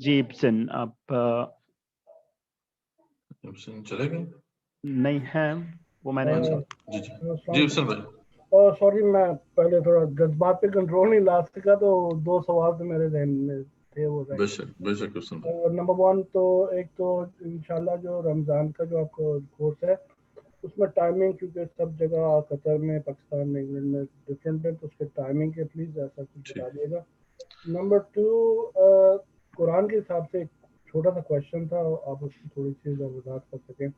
[SPEAKER 1] جی ابسن آپ
[SPEAKER 2] چلے گئے
[SPEAKER 1] نہیں ہیں وہ میں نے
[SPEAKER 2] جی جی ابسن بھائی
[SPEAKER 4] سوری میں پہلے تھوڑا جذبات پہ کنٹرول نہیں لا سکا تو 2 سوال تو میرے ذہن میں تھے وہ
[SPEAKER 2] بے شک ابسن بھائی.
[SPEAKER 4] نمبر 1 تو ایک تو انشاءاللہ جو رمضان کا جو آپ کو کورس ہے اس میں ٹائمنگ کیونکہ سب جگہ قطر میں پاکستان میں انگلینڈ میں ڈفرینٹ ہے تو اس کے ٹائمنگ کے پلیز ایسا کچھ بتا دیے گا. نمبر 2 قرآن کے حساب سے ایک چھوٹا سا کویشچن تھا آپ اس کی تھوڑی سی وضاحت کر سکیں.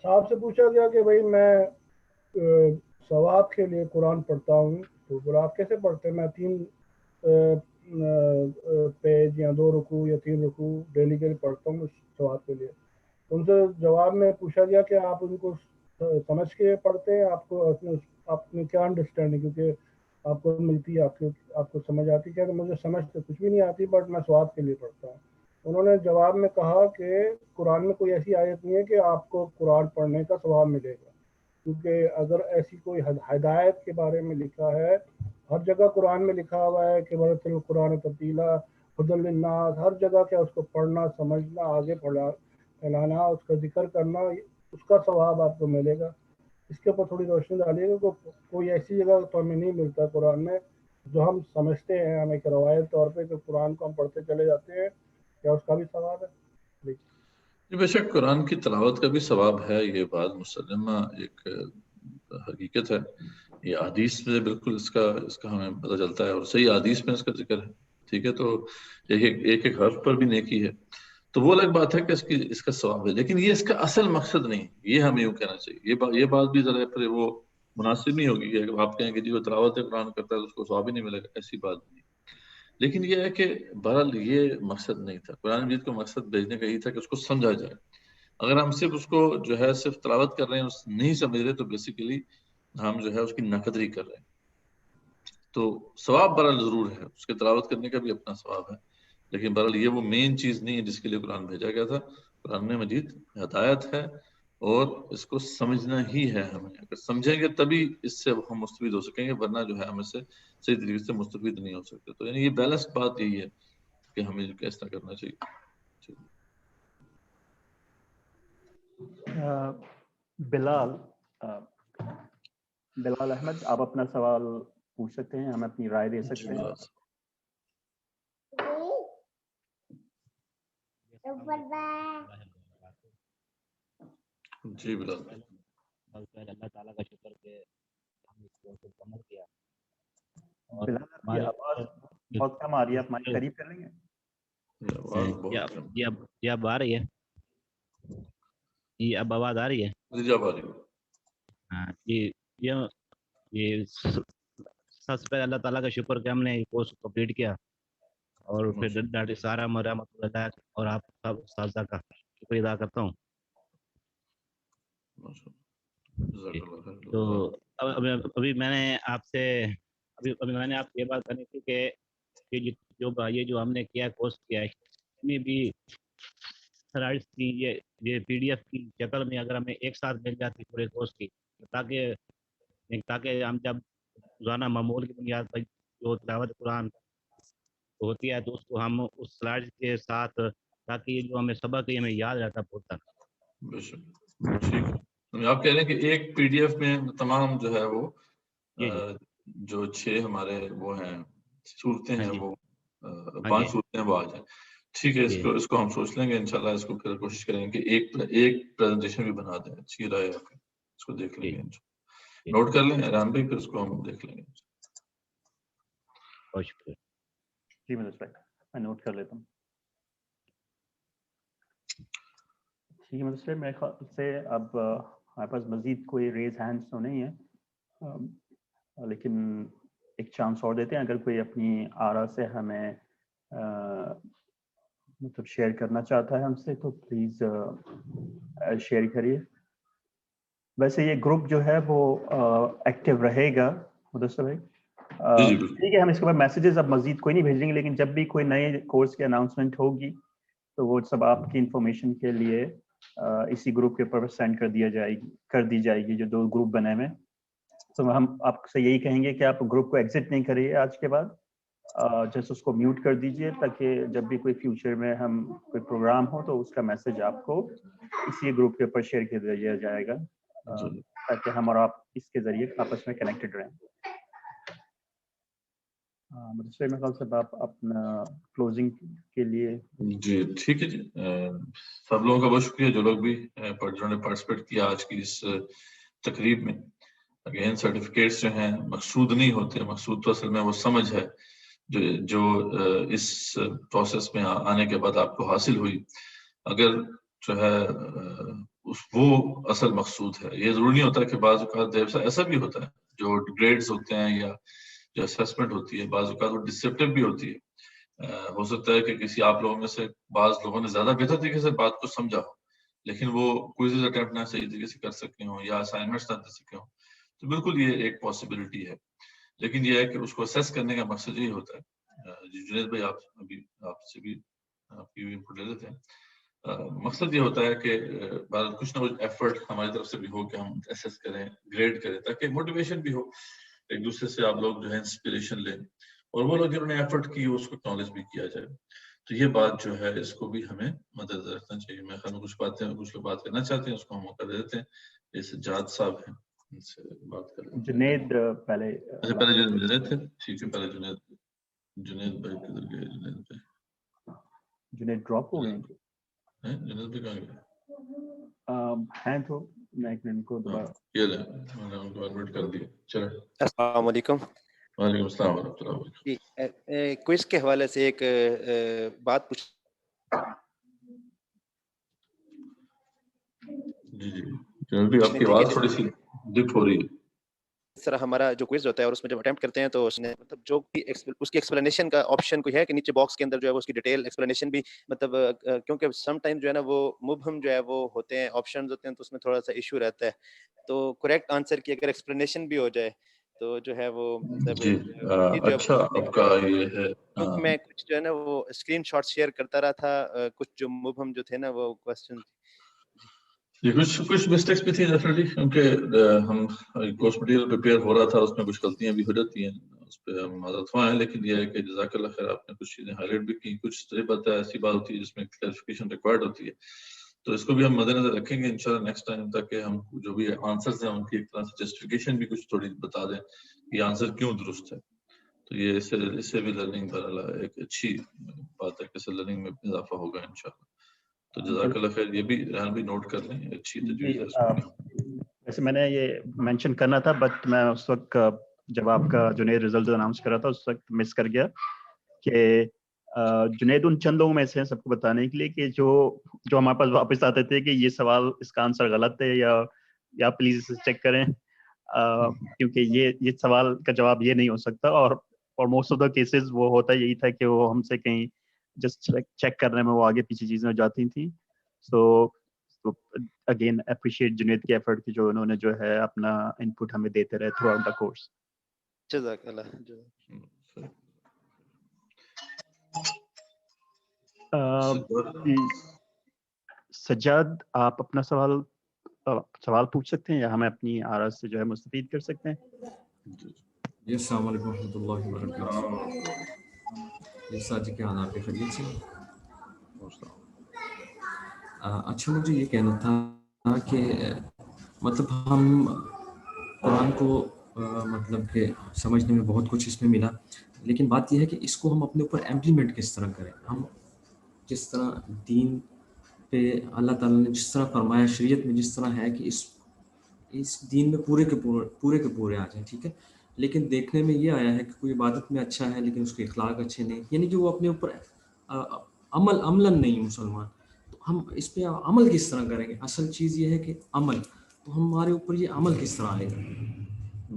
[SPEAKER 4] صاحب سے پوچھا گیا کہ بھائی میں ثواب کے لیے قرآن پڑھتا ہوں تو پھر آپ کیسے پڑھتے ہیں؟ میں 3 پیج یا 2 رکوع یا 3 رکوع ڈیلی کے لیے پڑھتا ہوں اس ثواب کے لیے. ان سے جواب میں پوچھا گیا کہ آپ ان کو سمجھ کے پڑھتے ہیں, آپ نے کیا انڈرسٹینڈنگ, کیونکہ آپ کو ملتی ہے آپ کو سمجھ آتی ہے کہ مجھے سمجھ تو کچھ بھی نہیں آتی بٹ میں ثواب کے لیے پڑھتا ہوں. انہوں نے جواب میں کہا کہ قرآن میں کوئی ایسی آیت نہیں ہے کہ آپ کو قرآن پڑھنے کا ثواب ملے گا, کیونکہ اگر ایسی کوئی ہدایت کے بارے میں لکھا ہے, ہر جگہ قرآن میں لکھا ہوا ہے کہ ورتل القرآن ترتیلا ہدی للناس, ہر جگہ کیا اس کو پڑھنا سمجھنا آگے پھیلانا اس کا ذکر کرنا اس کا ثواب آپ کو ملے گا. اس کے اوپر تھوڑی روشنی ڈالیے گا. کوئی ایسی جگہ تو ہمیں نہیں ملتا قرآن میں جو ہم سمجھتے ہیں ہم ایک روایت طور پہ کہ قرآن کو ہم پڑھتے چلے جاتے ہیں, کیا اس کا بھی ثواب ہے؟
[SPEAKER 2] بے شک قرآن کی تلاوت کا بھی ثواب ہے, یہ بات مسلمہ ایک حقیقت ہے. یہ حدیث میں بالکل اس کا ہمیں پتہ چلتا ہے اور صحیح حدیث میں اس کا ذکر ہے. ٹھیک ہے, تو ایک حرف پر بھی نیکی ہے تو وہ الگ بات ہے کہ اس کا ثواب ہے, لیکن یہ اس کا اصل مقصد نہیں, یہ ہمیں یوں کہنا چاہیے. یہ بات بھی ذرا پھر وہ مناسب نہیں ہوگی کہ آپ کہیں کہ جی وہ تلاوت قرآن کرتا ہے تو اس کو ثواب ہی نہیں ملے گا, ایسی بات نہیں. لیکن یہ ہے کہ بہرحال یہ مقصد نہیں تھا قرآن مجید کو, مقصد بھیجنے کا یہی تھا کہ اس کو سمجھا جائے. اگر ہم صرف اس کو جو ہے صرف تلاوت کر رہے ہیں نہیں سمجھ رہے تو بیسیکلی ہم جو ہے اس کی ناقدری کر رہے ہیں. تو ثواب بہرحال ضرور ہے, اس کے تلاوت کرنے کا بھی اپنا ثواب ہے, لیکن بہرحال یہ وہ مین چیز نہیں ہے جس کے لیے قرآن بھیجا گیا تھا. قرآن مجید ہدایت ہے اور اس کو سمجھنا ہی ہے ہمیں. اگر سمجھیں گے تبھی اس سے ہم مستفید ہو سکیں گے, ورنہ جو ہے ہم اس سے صحیح طریقے سے مستفید نہیں ہو سکتے. تو یعنی یہ بیلنس بات یہی ہے کہ ہمیں کس طرح کرنا چاہیے.
[SPEAKER 1] بلال احمد, آپ اپنا سوال پوچھ سکتے ہیں, ہم اپنی رائے دے سکتے ہیں.
[SPEAKER 2] جی بلال,
[SPEAKER 7] اللہ تعالیٰ کا شکر کہ ہم اس کو مکمل کیا.
[SPEAKER 1] بلال آپ کی آواز بہت کم آ رہی ہے, آپ مائک قریب کر لیں گے.
[SPEAKER 7] جی اب آ رہی ہے, جی اب آواز آ رہی ہے.
[SPEAKER 2] جی اب آ رہی ہے.
[SPEAKER 7] ہاں جی, یہ سب سے پہلے اللہ تعالیٰ کا شکر کہ ہم نے کورس کمپلیٹ کیا, اور پھر ڈاکٹر سارا رحمۃ اللہ اور آپ سب اساتذہ کا شکریہ ادا کرتا ہوں. تو ابھی میں نے آپ سے یہ بات کرنی تھی کہ یہ جو ہم نے کیا کورس کیا ہے اس میں بھی سلائڈس کی یہ PDF کی شکل میں اگر ہمیں ایک ساتھ مل جاتی پورے کورس کی, تاکہ ہم جب روزانہ معمول کی بنیاد پر جو تلاوت قرآن ہوتی ہے تو اس کو ہم اس سلائڈ کے ساتھ, تاکہ یہ جو ہمیں سبق ہے ہمیں یاد رہتا پڑتا.
[SPEAKER 2] ٹھیک ہے, آپ کہہ رہے ہیں کہ ایک PDF میں تمام جو ہے وہ جو 6 ہمارے وہ ہیں صورتیں ہیں وہ 5 صورتیں وہ آ جائیں. ٹھیک ہے, اس کو ہم سوچ لیں گے انشاءاللہ. اس کو پھر کوشش کریں گے کہ ایک پریزنٹیشن بھی بنا دیں. اچھی رائے ہے, اس کو دیکھ لیں گے, نوٹ کر لیں رام بھائی, پھر اس کو ہم دیکھ لیں گے.
[SPEAKER 7] بہت شکریہ.
[SPEAKER 1] جی میں نوٹ کر لیتا ہوں. ٹھیک ہے مدثر, میرے خیال سے اب ہمارے پاس مزید کوئی ریز ہینڈس تو نہیں ہے, لیکن ایک چانس اور دیتے ہیں. اگر کوئی اپنی آرا سے ہمیں مطلب شیئر کرنا چاہتا ہے ہم سے تو پلیز شیئر کریے. ویسے یہ گروپ جو ہے وہ ایکٹیو رہے گا مدثر بھائی. ٹھیک ہے, ہم اس کے بعد میسیجز اب مزید کوئی نہیں بھیجیں گے, لیکن جب بھی کوئی نئے کورس کی اناؤنسمنٹ ہوگی تو وہ سب آپ کی انفارمیشن کے لیے اسی گروپ کے اوپر سینڈ کر دی جائے گی جو 2 گروپ بنے ہوئے. تو ہم آپ سے یہی کہیں گے کہ آپ گروپ کو ایگزٹ نہیں کریے آج کے بعد, جیسے اس کو میوٹ کر دیجئے تاکہ جب بھی کوئی فیوچر میں ہم کوئی پروگرام ہو تو اس کا میسج آپ کو اسی گروپ کے اوپر شیئر کر دیا جائے گا تاکہ ہم اور آپ اس کے ذریعے آپس میں کنیکٹڈ رہیں. مجھے میرے خیال سے آپ اپنا کلوزنگ کے لیے.
[SPEAKER 2] جی ٹھیک ہے جی. سب لوگوں کا بہت شکریہ جو لوگ بھی جنہوں نے پارٹیسپیٹ کیا آج کی اس تقریب میں. اگین سرٹیفکیٹس جو ہیں مقصود نہیں ہوتے, مقصود تو اصل میں وہ سمجھ ہے جو اس پروسیس میں آنے کے بعد آپ کو حاصل ہوئی. اگر جو ہے وہ اصل مقصود ہے. یہ ضروری نہیں ہوتا کہ بعض اوقات ایسا بھی ہوتا ہے جو گریڈز ہوتے ہیں یا جو اسیسمنٹ ہوتی ہے بعض اوقات وہ ڈسپٹیو بھی ہوتی ہے. ہو سکتا ہے کہ کسی آپ لوگوں میں سے بعض لوگوں نے زیادہ بہتر طریقے سے بات کو سمجھا ہو لیکن وہ کوئزز اٹیمپٹ نہ صحیح طریقے سے کر سکے ہوں یا اسائنمنٹس نہ دے سکے ہوں, تو بالکل یہ ایک پاسبلٹی ہے. لیکن یہ ہے کہ اس کو اسیس کرنے کا مقصد یہی ہوتا ہے. جنید بھائی آپ ابھی آپ سے بھی آپ کی انپٹ لے لیتے ہیں. مقصد یہ ہوتا ہے کہ کچھ نہ کچھ ایفرٹ ہماری طرف سے بھی ہو کہ ہم اسیس کریں, گریڈ کریں, تاکہ موٹیویشن بھی ہو, ایک دوسرے سے آپ لوگ جو ہے انسپریشن لیں, اور وہ لوگ جنہوں نے ایفرٹ کی اس کو اکنالج بھی کیا جائے. تو یہ بات جو ہے اس کو بھی ہمیں مدد رکھنا چاہیے. میں خیال میں کچھ لوگ بات کرنا چاہتے ہیں, اس کو ہم موقع دے دیتے ہیں. یہ سجاد صاحب ہیں, ان سے بات کر لیں.
[SPEAKER 1] جنید پہلے
[SPEAKER 2] جنید تھے. ٹھیک ہے, پہلے جنید بھائی کدھر گئے؟
[SPEAKER 1] جنید ڈراپ ہو گئے.
[SPEAKER 2] جنید بھی کہاں گئے
[SPEAKER 1] ہیں تو میں ان کو دوبارہ
[SPEAKER 2] یہ لیں, میں نے ان کو ایڈمٹ کر دیا. چلیں.
[SPEAKER 6] السلام علیکم.
[SPEAKER 2] وعلیکم السلام ورحمۃ اللہ وبرکاتہ.
[SPEAKER 6] جی کوئز کے حوالے سے ایک بات پوچھ.
[SPEAKER 2] جی جی آپ کی آواز تھوڑی سی ڈپ ہو رہی ہے.
[SPEAKER 6] اس طرح ہمارا جو کوئز ہوتا ہے اور اس میں جب اٹیمپٹ کرتے ہیں تو اس نے مطلب جو بھی اس کی ایکسپلینیشن کا آپشن کوئی ہے کہ نیچے باکس کے اندر جو ہے اس کی ڈیٹیل ایکسپلینیشن بھی مطلب کیونکہ سم ٹائم جو ہے نا وہ مبہم جو ہے وہ ہوتے ہیں آپشنز ہوتے ہیں تو اس میں تھوڑا سا ایشو رہتا ہے. تو کریکٹ آنسر کی اگر ایکسپلینیشن بھی ہو جائے تو جو ہے وہ مطلب
[SPEAKER 2] جی اچھا آپ کا یہ ہے.
[SPEAKER 6] میں کچھ جو ہے نا وہ اسکرین شاٹ شیئر کرتا رہا تھا, کچھ جو مبہم جو تھے نا وہ کوسچن.
[SPEAKER 2] کچھ مسٹیکس بھی تھی ڈیفینیٹلی, کیونکہ ہم کورس مٹیریل پریپیئر ہو رہا تھا, اس میں کچھ غلطیاں بھی ہو جاتی ہیں, اس پہ ہم معذرت خواہ ہیں. لیکن یہ ہے کہ جزاک اللہ خیر, آپ نے کچھ چیزیں ہائی لائٹ بھی کی. کچھ صحیح بات ہے, ایسی بات ہوتی ہے جس میں کلیریفیکیشن ریکوائرڈ ہوتی ہے, تو اس کو بھی ہم مد نظر رکھیں گے انشاءاللہ نیکسٹ ٹائم, تاکہ ہم جو بھی آنسرز ہیں ان کی ایک طرح سے جسٹیفیکیشن بھی کچھ تھوڑی بتا دیں کہ آنسر کیوں درست ہے. تو یہ اس سے بھی لرننگ کا ایک اچھی بات ہے کہ اس سے لرننگ میں اضافہ ہوگا انشاءاللہ. تو جزاک اللہ خیر, یہ بھی رہن بھی نوٹ کر لیں, اچھی تجویز ہے.
[SPEAKER 1] ویسے میں نے یہ مینشن کرنا تھا بٹ میں اس وقت جب آپ کا جنید رزلٹ اناؤنس کرا تھا اس وقت مس کر گیا کہ جنید ان چند لوگوں میں سے ہیں سب کو بتانے کے لیے کہ جو ہمارے پاس واپس آتے تھے کہ یہ سوال اس کا آنسر غلط ہے یا پلیز اسے چیک کریں, کیونکہ یہ سوال کا جواب یہ نہیں ہو سکتا. اور موسٹ آف دا کیسز وہ ہوتا یہی تھا کہ وہ ہم سے کہیں جسٹ چیک کرنے میں وہ آگے پیچھے چیزیں ہو جاتی تھیں. سو اگین اپریشیٹ جنید کے ایفرٹ کی جو انہوں نے جو ہے اپنا ان پٹ ہمیں دیتے رہے تھرو آؤٹ دا کورس.
[SPEAKER 6] جزاک اللہ.
[SPEAKER 1] سجاد آپ اپنا سوال پوچھ سکتے ہیں یا ہمیں اپنی آراء سے جو ہے مستفید کر سکتے ہیں.
[SPEAKER 8] جی السلام علیکم ورحمۃ اللہ وبرکاتہ. جی ساجد کیا حال آپ کے خیریت سے؟ اچھا مجھے یہ کہنا تھا کہ مطلب ہم قرآن کو مطلب کہ سمجھنے میں بہت کچھ اس میں ملا, لیکن بات یہ ہے کہ اس کو ہم اپنے اوپر امپلیمنٹ کس طرح کریں. ہم جس طرح دین پہ اللہ تعالیٰ نے جس طرح فرمایا, شریعت میں جس طرح ہے کہ اس دین میں پورے کے پورے آ جائیں, ٹھیک ہے, لیکن دیکھنے میں یہ آیا ہے کہ کوئی عبادت میں اچھا ہے لیکن اس کے اخلاق اچھے نہیں, یعنی کہ وہ اپنے اوپر عملاً نہیں مسلمان. تو ہم اس پہ عمل کس طرح کریں گے؟ اصل چیز یہ ہے کہ عمل, تو ہمارے اوپر یہ عمل کس طرح آئے گا؟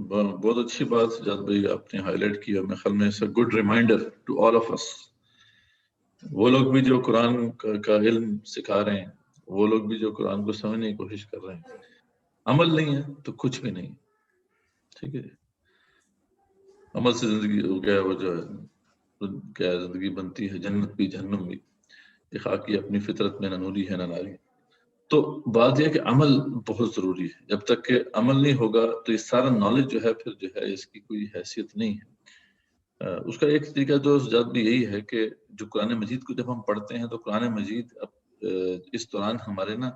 [SPEAKER 2] بہت اچھی بات سجاد بھائی آپ نے ہائی لائٹ کیا. میرے خیال میں it's a good reminder to all of us. وہ لوگ بھی جو قرآن کا علم سکھا رہے ہیں, وہ لوگ بھی جو قرآن کو سمجھنے کی کوشش کر رہے ہیں, عمل نہیں ہے تو کچھ بھی نہیں. ٹھیک ہے, عمل سے زندگی ہو گیا, وہ جو ہے کیا زندگی بنتی ہے, جنت بھی جہنم بھی. خاکی اپنی فطرت میں نہ نوری ہے نہ ناری. تو بات یہ کہ عمل بہت ضروری ہے. جب تک کہ عمل نہیں ہوگا تو یہ سارا نالج جو ہے پھر جو ہے اس کی کوئی حیثیت نہیں ہے. اس کا ایک طریقہ جو سجاد بھی یہی ہے کہ جو قرآن مجید کو جب ہم پڑھتے ہیں تو قرآن مجید اس دوران ہمارے نا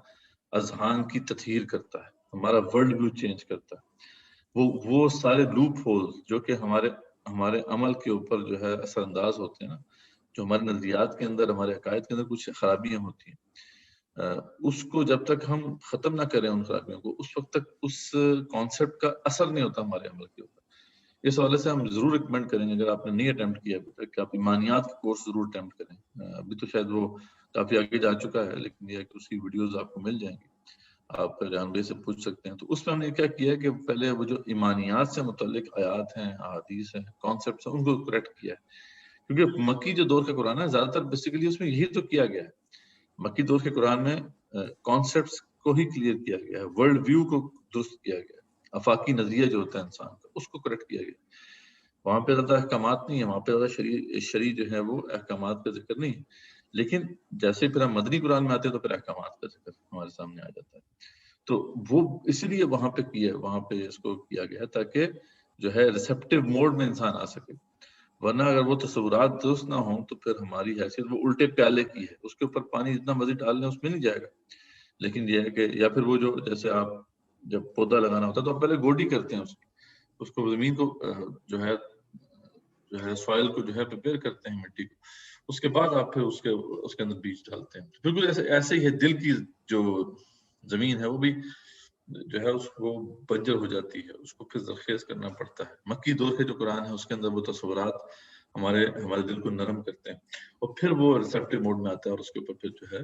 [SPEAKER 2] اذہان کی تطہیر کرتا ہے، ہمارا ورلڈ ویو چینج کرتا ہے. وہ سارے لوپ ہولز جو کہ ہمارے عمل کے اوپر جو ہے اثر انداز ہوتے ہیں نا، جو ہمارے نظریات کے اندر، ہمارے عقائد کے اندر کچھ خرابیاں ہوتی ہیں، اس کو جب تک ہم ختم نہ کریں ان خرابیوں کو، اس وقت تک اس کانسیپٹ کا اثر نہیں ہوتا ہمارے عمل کے اوپر. اس حوالے سے ہم ضرور ریکمینڈ کریں گے، اگر آپ نے نہیں اٹیمپٹ کیا ابھی تک، کہ آپ ایمانیات کا کورس ضرور اٹیمپٹ کریں. ابھی تو شاید وہ کافی آگے جا چکا ہے، لیکن یہ کہ اس کی ویڈیوز آپ کو مل جائیں گی، آپ جان بھائی سے پوچھ سکتے ہیں. تو اس میں ہم نے کیا کیا کہ پہلے وہ جو ایمانیات سے متعلق آیات ہیں، احادیث ہیں، کانسیپٹس ہیں، ان کو کریکٹ کیا ہے. کیونکہ مکی جو دور کا قرآن ہے زیادہ تر بیسیکلی اس میں یہی تو کیا گیا ہے. مکی دور کے قرآن میں کانسیپٹس کو ہی کلیئر کیا گیا ہے، ورلڈ ویو کو درست کیا گیا ہے، افاقی نظریہ جو ہوتا ہے انسان کا اس کو کریکٹ کیا گیا. وہاں پہ زیادہ احکامات نہیں ہے، وہاں پہ زیادہ شرعی جو ہے وہ احکامات کا ذکر نہیں ہے. لیکن جیسے پھر ہم مدنی قرآن میں آتے ہیں تو پھر احکامات کا ذکر ہمارے سامنے آ جاتا ہے. تو وہ اس لیے وہاں پہ کیا، وہاں پہ اس کو کیا گیا تاکہ جو ہے ریسیپٹیو موڈ میں انسان آ سکے. ورنہ اگر وہ تصورات درست نہ ہوں تو پھر ہماری حیثیت وہ الٹے پیالے کی ہے، اس کے اوپر پانی جتنا مزید ڈال لیں اس میں نہیں جائے گا. لیکن یہ ہے کہ یا پھر وہ جو جیسے آپ جب پودا لگانا ہوتا ہے تو آپ پہلے گوڈی کرتے ہیں اس کو زمین کو جو ہے سوائل کو جو ہے پریپیئر کرتے ہیں، مٹی کو، اس کے بعد آپ پھر اس کے اندر بیج ڈالتے ہیں. بالکل ایسے ہی ہے دل کی جو زمین ہے وہ بھی جو ہے اس کو بنجر ہو جاتی ہے، اس کو پھر زرخیز کرنا پڑتا ہے. مکی دور کے جو قرآن ہے اس کے اندر وہ تصورات ہمارے دل کو نرم کرتے ہیں اور پھر وہ ریسیپٹیو موڈ میں آتا ہے، اور اس کے اوپر پھر جو ہے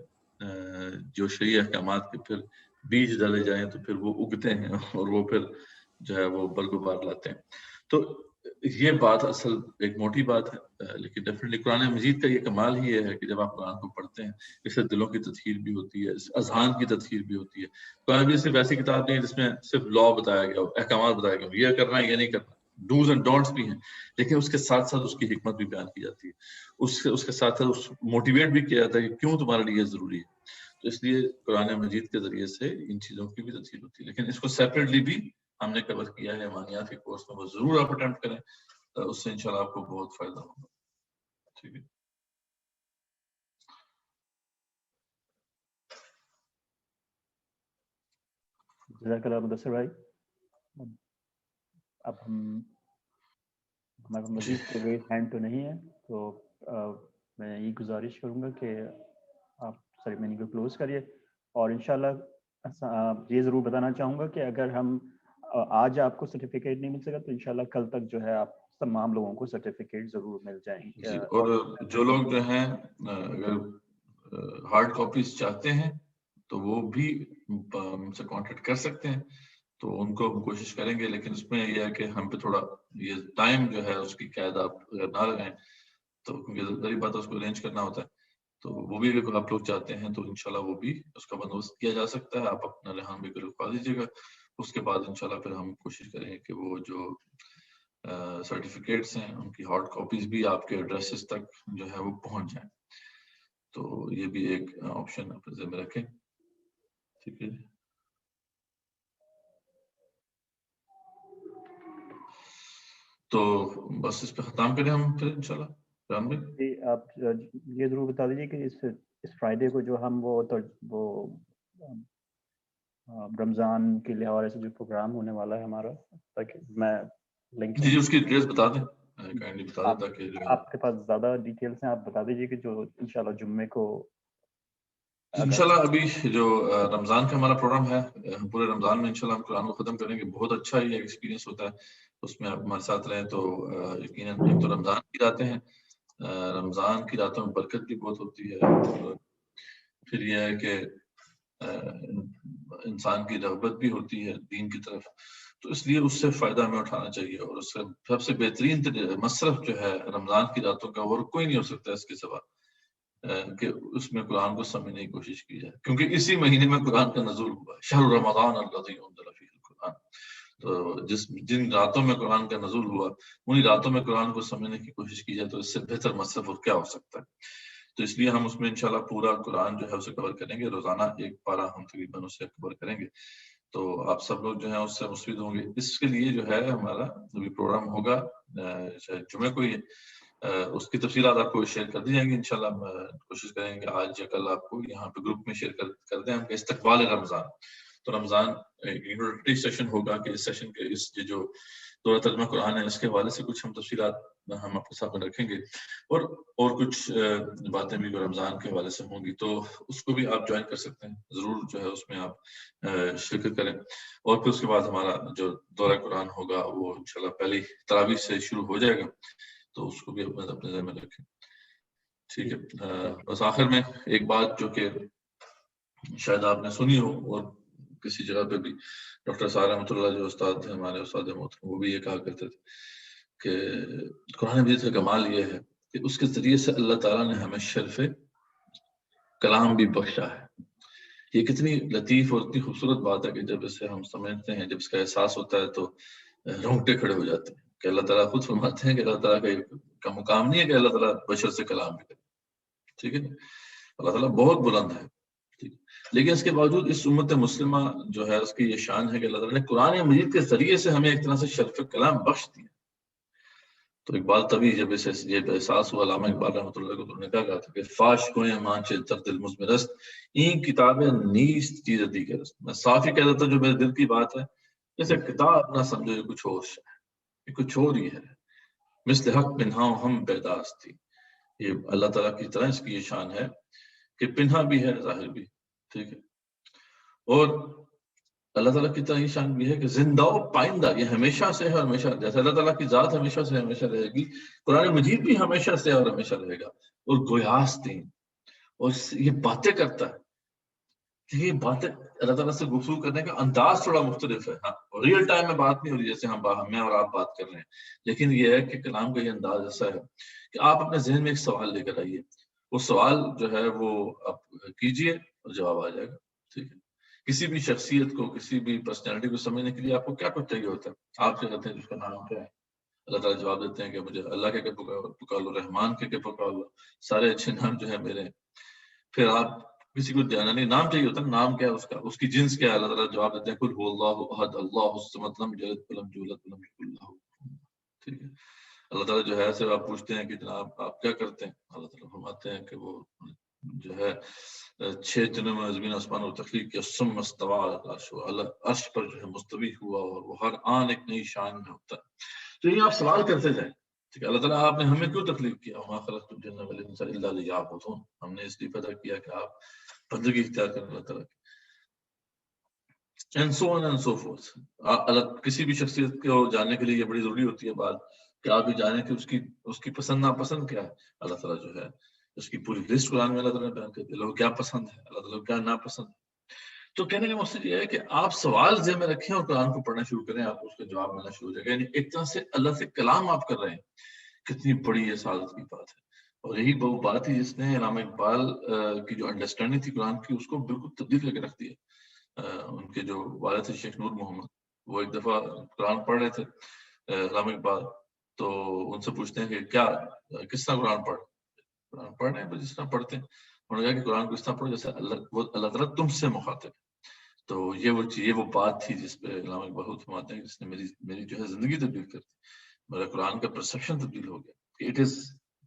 [SPEAKER 2] جو شرعی احکامات کے پھر بیج ڈالے جائیں تو پھر وہ اگتے ہیں اور وہ پھر جو ہے وہ برگ و بار لاتے ہیں. تو یہ بات اصل ایک موٹی بات ہے، لیکن ڈیفینیٹلی قرآن مجید کا یہ کمال ہی یہ ہے کہ جب آپ قرآن کو پڑھتے ہیں اس سے دلوں کی تطہیر بھی ہوتی ہے، اذہان کی تطہیر بھی ہوتی ہے. قرآن مجید صرف ایسی کتاب نہیں ہے جس میں صرف لا بتایا گیا ہو، احکامات بتایا گیا ہو، یہ کرنا ہے یہ نہیں کرنا، ڈوز اینڈ ڈونٹس بھی ہیں، لیکن اس کے ساتھ ساتھ اس کی حکمت بھی بیان کی جاتی ہے، اس کے ساتھ ساتھ موٹیویٹ بھی کیا جاتا ہے کہ کیوں تمہارے لیے ضروری ہے. تو اس لیے قرآن مجید کے ذریعے سے ان چیزوں کی بھی تطہیر ہوتی ہے. لیکن اس کو سیپریٹلی بھی ہم نے کور کیا ہے ایمانیات کے کورس میں، وہ ضرور آپ اٹیمپٹ کریں، اس سے انشاءاللہ آپ کو بہت فائدہ ہوگا. ٹھیک ہے.
[SPEAKER 1] جزاک اللہ مدثر بھائی. اب ہمارے مزید کوئی ریز ہینڈ تو نہیں ہے، تو میں یہ گزارش کروں گا کہ آپ سیریمنی کو کلوز کریے. اور انشاءاللہ یہ ضرور بتانا چاہوں گا کہ اگر ہم آج آپ کو سرٹیفکیٹ نہیں مل سکا تو انشاءاللہ کل تک جو ہے آپ تمام لوگوں کو سرٹیفکیٹ ضرور مل جائیں گے.
[SPEAKER 2] اور جو لوگ جو ہیں اگر ہارڈ کاپیز چاہتے ہیں تو وہ بھی ہم سے کانٹیکٹ کر سکتے ہیں، تو ان کو ہم کوشش کریں گے. لیکن اس میں یہ ہے کہ ہم پہ تھوڑا یہ ٹائم جو ہے اس کی قید آپ اگر نہ لگائیں تو کیونکہ ظاہری بات ہے اس کو ارینج کرنا ہوتا ہے، تو وہ بھی اگر آپ لوگ چاہتے ہیں تو انشاءاللہ وہ بھی اس کا بندوبست کیا جا سکتا ہے. آپ اپنا ریحان بھی لکھوا دیجیے گا، اس کے بعد انشاءاللہ پھر ہم کوشش کریں گے کہ وہ جو سرٹیفکیٹس ہیں ان کی ہارڈ کاپیز بھی آپ کے ایڈریسز تک جو ہے وہ پہنچ جائیں. تو یہ بھی ایک آپشن اپنے ذہن میں رکھیں. ٹھیک ہے. تو بس اس پہ ختم کریں ہم پھر انشاءاللہ. رام بھائی
[SPEAKER 1] جی آپ یہ ضرور بتا دیجیے کہ اس فرائیڈے کو جو ہم وہ رمضان کے حوالے سے جو پروگرام ہونے والا ہے ہمارا، تاکہ میں لنک
[SPEAKER 2] جی اس کی ڈیٹیلز بتا دیں، کائنڈلی بتا دیں تاکہ
[SPEAKER 1] آپ کے پاس زیادہ ڈیٹیلز ہیں، آپ بتا دیجیے کہ جو انشاءاللہ جمعے کو
[SPEAKER 2] انشاءاللہ ابھی جو رمضان کا ہمارا پروگرام ہے، پورے رمضان میں انشاءاللہ ہم قرآن کو ختم کریں گے. بہت اچھا یہ ایکسپیرینس ہوتا ہے، اس میں آپ ہمارے ساتھ رہیں تو یقیناً ایک تو رمضان کی راتیں ہیں، رمضان کی راتوں میں برکت بھی بہت ہوتی ہے. پھر یہ ہے کہ انسان کی رغبت بھی ہوتی ہے دین کی طرف، تو اس لیے اس سے فائدہ ہمیں اٹھانا چاہیے. اور اس سے سب سے بہترین مصرف جو ہے رمضان کی راتوں کا اور کوئی نہیں ہو سکتا اس کے سوا کہ اس میں قرآن کو سمجھنے کی کوشش کی جائے، کیونکہ اسی مہینے میں قرآن کا نزول ہوا ہے، شہر رمضان الذی انزل فیہ القرآن. تو جن راتوں میں قرآن کا نزول ہوا انہی راتوں میں قرآن کو سمجھنے کی کوشش کی جائے تو اس سے بہتر مصرف اور کیا ہو سکتا ہے. تو اس لیے ہم اس میں انشاءاللہ پورا قرآن جو ہے اسے کور کریں گے، روزانہ ایک پارہ ہم تقریباً اسے کور کریں گے. تو آپ سب لوگ جو ہیں اس سے مستفید ہوں گے. اس کے لیے جو ہے ہمارا ابھی پروگرام ہوگا جمعے کو. اس کی تفصیلات آپ کو شیئر کر دی جائیں گی انشاءاللہ. ہم کوشش کریں گے آج یا کل آپ کو یہاں پہ گروپ میں شیئر کر دیں ہم کہ استقبال رمضان. تو رمضان انٹروڈکٹری سیشن ہوگا کہ اس سیشن کے اس جو دورہ ترجمہ قرآن ہے اس کے حوالے سے کچھ ہم تفصیلات ہم آپ کے سامنے رکھیں گے, اور کچھ باتیں بھی رمضان کے حوالے سے ہوں گی, تو اس کو بھی آپ جوائن کر سکتے ہیں. ضرور جو ہے اس میں آپ شرکت کریں. اور پھر اس کے بعد ہمارا جو دورہ قرآن ہوگا وہ انشاءاللہ پہلی تراویح سے شروع ہو جائے گا, تو اس کو بھی اپنے ذہن میں رکھیں. ٹھیک ہے. بس آخر میں ایک بات جو کہ شاید آپ نے سنی ہو اور کسی جگہ پہ بھی, ڈاکٹر صاحب رحمۃ اللہ جو استاد تھے ہمارے استاد محترم, وہ بھی یہ کہا کرتے تھے کہ قرآن مجید کا کمال یہ ہے کہ اس کے ذریعے سے اللہ تعالیٰ نے ہمیں شرف کلام بھی بخشا ہے. یہ کتنی لطیف اور اتنی خوبصورت بات ہے کہ جب اسے ہم سمجھتے ہیں, جب اس کا احساس ہوتا ہے تو رونگٹے کھڑے ہو جاتے ہیں کہ اللہ تعالیٰ خود فرماتے ہیں کہ اللہ تعالیٰ کا مقام نہیں ہے کہ اللہ تعالیٰ بشر سے کلام بھی کرے. ٹھیک ہے, اللہ تعالیٰ بہت بلند ہے. لیکن اس کے باوجود اس امت مسلمہ جو ہے اس کی یہ شان ہے کہ اللہ تعالیٰ نے قرآن مجید کے ذریعے سے ہمیں ایک طرح سے شرف کلام بخش دیا. تو اقبال تبھی جب اسے یہ احساس ہوا, علامہ اقبال رحمۃ اللہ کو تو نے کہا تھا کہ فاش کوئیں مانچے تر دل مجھ میں رست این کتابیں نیست چیز دی کے رست. میں صاف ہی کہہ دیتا ہوں جو میرے دل کی بات ہے, جیسے کتاب نہ سمجھو یہ کچھ اور ہے, یہ کچھ اور ہی ہے. مثل حق پنہاؤں ہم پیداست تھی. یہ اللہ تعالیٰ کی طرح اس کی یہ شان ہے کہ پنہا بھی ہے ظاہر بھی. ٹھیک ہے. اور اللہ تعالیٰ کی طرح یہ شان بھی ہے کہ زندہ و پائندہ, یہ ہمیشہ سے ہے اور ہمیشہ, جیسے اللہ تعالیٰ کی ذات ہمیشہ سے ہمیشہ رہے گی, قرآن مجید بھی ہمیشہ سے اور ہمیشہ رہے گا. اور گویاستین, اور یہ باتیں کرتا ہے. یہ باتیں اللہ تعالیٰ سے گفتگو کرنے کا انداز تھوڑا مختلف ہے. ہاں, ریئل ٹائم میں بات نہیں ہو رہی جیسے میں اور آپ بات کر رہے ہیں, لیکن یہ ہے کہ کلام کا یہ انداز ایسا ہے کہ آپ اپنے ذہن میں ایک سوال لے کر آئیے, وہ سوال جو ہے وہ آپ کیجئے اور جواب آ جائے گا. ٹھیک ہے. کسی بھی شخصیت کو, کسی بھی پرسنالٹی کو سمجھنے کے لیے آپ کو کیا کچھ چاہیے ہوتا ہے. آپ سے کہتے ہیں جس کا نام کیا ہے, اللہ تعالیٰ جواب دیتے ہیں کہ مجھے اللہ کے پکار لو, رحمان کے پکار لو, سارے اچھے نام جو ہے میرے ہیں. پھر آپ کسی کو جانا نہیں, نام چاہیے ہوتا ہے, نام کیا ہے اس کا, اس کی جنس کیا ہے, اللہ تعالیٰ جواب دیتے ہیں قل هو اللہ احد اللہ الصمد لم یلد ولم یولد ولم یکن له کفوا احد. ٹھیک ہے. اللہ تعالیٰ جو ہے سے آپ پوچھتے ہیں کہ جناب آپ کیا کرتے ہیں, اللہ تعالیٰ فرماتے ہیں کہ وہ جو ہے 6 دنوں میں زمین آسمان اور تخلیق کیا, ثم استوى علی العرش, عرش پر جو ہے مستوی ہوا, اور وہ ہر آن ایک نئی شان میں ہوتا ہے. تو یہ آپ سوال کرتے جائیں. ٹھیک ہے. اللہ تعالیٰ آپ نے ہمیں کیوں تخلیق کیا, وما خلقت الجن والانس الا لیعبدون, ہم نے اس لیے پیدا کیا کہ آپ بندگی اختیار کریں اللہ تعالیٰ کی. and so on and so forth. کسی بھی شخصیت کو جاننے کے لیے یہ بڑی ضروری ہوتی ہے بات کہ آپ یہ جانیں کہ اس کی پسند ناپسند کیا ہے. اللہ تعالیٰ جو ہے اس کی پوری لسٹ قرآن میں اللہ تعالیٰ نے بیان کر دی, اللہ کو کیا پسند ہے, اللہ تعالیٰ کو کیا ناپسند ہے. تو کہنے کا مقصد یہ ہے کہ آپ سوال ذہن میں رکھیں اور قرآن کو پڑھنا شروع کریں, آپ کو اس کا جواب ملنا شروع ہو جائے گا. یعنی ایک طرح سے اللہ سے کلام آپ کر رہے ہیں. کتنی بڑی یہ سعادت کی بات ہے. اور یہی وہ بات تھی جس نے علامہ اقبال کی جو انڈرسٹینڈنگ تھی قرآن کی, اس کو بالکل تبدیل کر کے رکھ دیا. ان کے جو والد تھے شیخ نور محمد, وہ ایک دفعہ قرآن پڑھ رہے تھے علامہ اقبال, تو ان سے پوچھتے ہیں کہ کیا کس طرح قرآن پڑھ رہے ہیں, جس طرح پڑھتے ہیں. انہوں نے کہا کہ قرآن کو اس طرح پڑھو جیسے اللہ تعالیٰ تم سے مخاطب. تو یہ وہ بات تھی جس پہ علامہ اقبال خود فرماتے ہیں کہ جس نے میری جو ہے زندگی تبدیل کر دی. میرا قرآن کا پرسپشن تبدیل ہو گیا. It is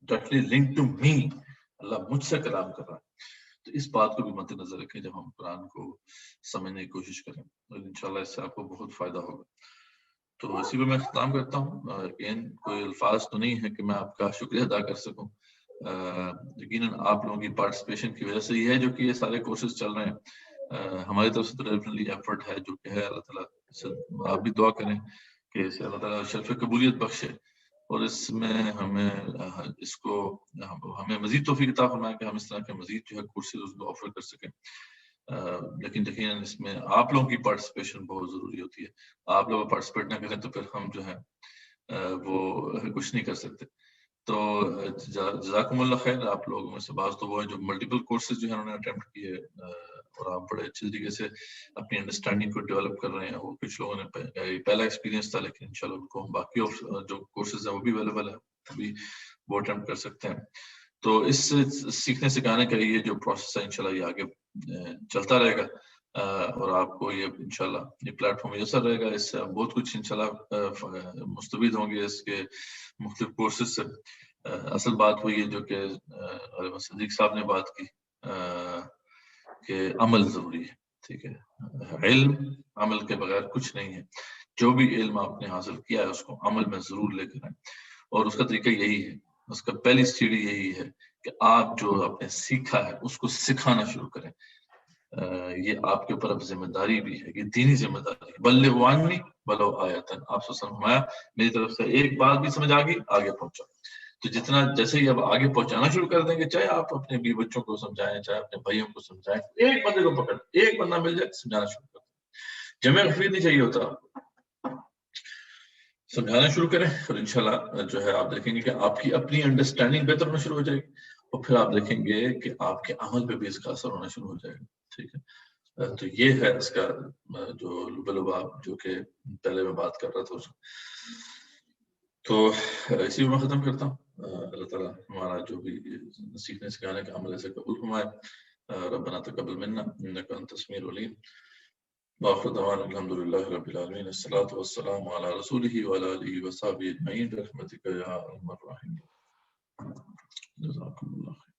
[SPEAKER 2] directly linked to me, اللہ مجھ سے کلام کر رہا ہے. تو اس بات کو بھی مد نظر رکھیں جب ہم قرآن کو سمجھنے کی کوشش کریں, اور انشاءاللہ اس سے آپ کو بہت فائدہ ہوگا. تو اسی پہ میں اختتام کرتا ہوں. کوئی الفاظ تو نہیں ہے کہ میں آپ کا شکریہ ادا کر سکوں. یقیناً آپ لوگوں کی پارٹیسپیشن کی وجہ سے یہ ہے جو کہ یہ سارے کورسز چل رہے ہیں. ہماری طرف سے تو ڈیفینیٹلی ایفرٹ ہے جو کہ ہے. اللہ تعالیٰ سے آپ بھی دعا کریں کہ اسے اللہ تعالیٰ شرف قبولیت بخشے, اور اس میں ہمیں مزید توفیق عطا فرمائے کہ ہم اس طرح کے مزید جو ہے کورسز اس کو آفر کر سکیں. لیکن یقیناً اس میں آپ لوگوں کی پارٹیسپیشن بہت ضروری ہوتی ہے. آپ لوگ پارٹیسپیٹ نہ کریں تو پھر ہم جو ہے وہ کچھ نہیں کر سکتے. تو جزاکم اللہ خیر. آپ لوگوں میں سے بعض تو وہ ہیں جو ملٹیپل کورسز جو ہے انہوں نے اٹیمپٹ کیے, اور آپ بڑے اچھے طریقے سے اپنی انڈرسٹینڈنگ کو ڈیولپ کر رہے ہیں. وہ کچھ لوگوں نے پہلا ایکسپیرینس تھا, لیکن انشاءاللہ ان کو باقی جو کورسز ہیں وہ بھی اویلیبل ہے, ابھی وہ اٹیمپٹ کر سکتے ہیں. تو اس سیکھنے سکھانے کا یہ جو پروسیس ہے انشاءاللہ یہ آگے چلتا رہے گا. اور آپ کو یہ انشاءاللہ یہ پلیٹ فارم میسر رہے گا. اس سے بہت کچھ انشاءاللہ مستفید ہوں گے اس کے مختلف کورسز سے. اصل بات ہوئی ہے جو کہ صدیق صاحب نے بات کی کہ عمل ضروری ہے. ٹھیک ہے, علم عمل کے بغیر کچھ نہیں ہے. جو بھی علم آپ نے حاصل کیا ہے اس کو عمل میں ضرور لے کر آئیں, اور اس کا طریقہ یہی ہے, اس کا پہلی سیڑھی یہی ہے کہ آپ جو آپ نے سیکھا ہے اس کو سکھانا شروع کریں. یہ آپ کے اوپر اب ذمہ داری بھی ہے, یہ دینی ذمہ داری. بلغوا عنی ولو آیۃ, آپ سے فرمایا میری طرف سے ایک بات بھی سمجھ آ گئی آگے پہنچا. تو جتنا جیسے ہی اب آگے پہنچانا شروع کر دیں گے, چاہے آپ اپنے بیوی بچوں کو سمجھائیں, چاہے اپنے بھائیوں کو سمجھائیں, ایک بندے کو پکڑ, ایک بندہ مل جائے سمجھانا شروع کر دیں. جمع خرید نہیں چاہیے ہوتا, سمجھانا شروع کریں اور انشاءاللہ جو ہے آپ دیکھیں گے کہ آپ کی اپنی انڈرسٹینڈنگ بہتر ہونا شروع ہو جائے گی, اور پھر آپ دیکھیں گے کہ آپ کے عمل پہ بھی اس کا اثر ہونا شروع ہو جائے گا. ٹھیک ہے, تو یہ ہے اس کا جو لباب جو کہ پہلے میں بات کر رہا تھا. تو اسی میں ختم کرتا ہوں. اللہ تعالیٰ ہمارا جو بھی سیکھنے سکھانے کا عمل ایسے قبول فرمائے. ربنا تقبل منا انك انت السميع العليم. واخر دعوانا الحمد لله رب العالمين. الصلاة والسلام على رسوله وعلى آله وصحبه اجمعين برحمتك يا ارحم الراحمين. جزاكم الله خير.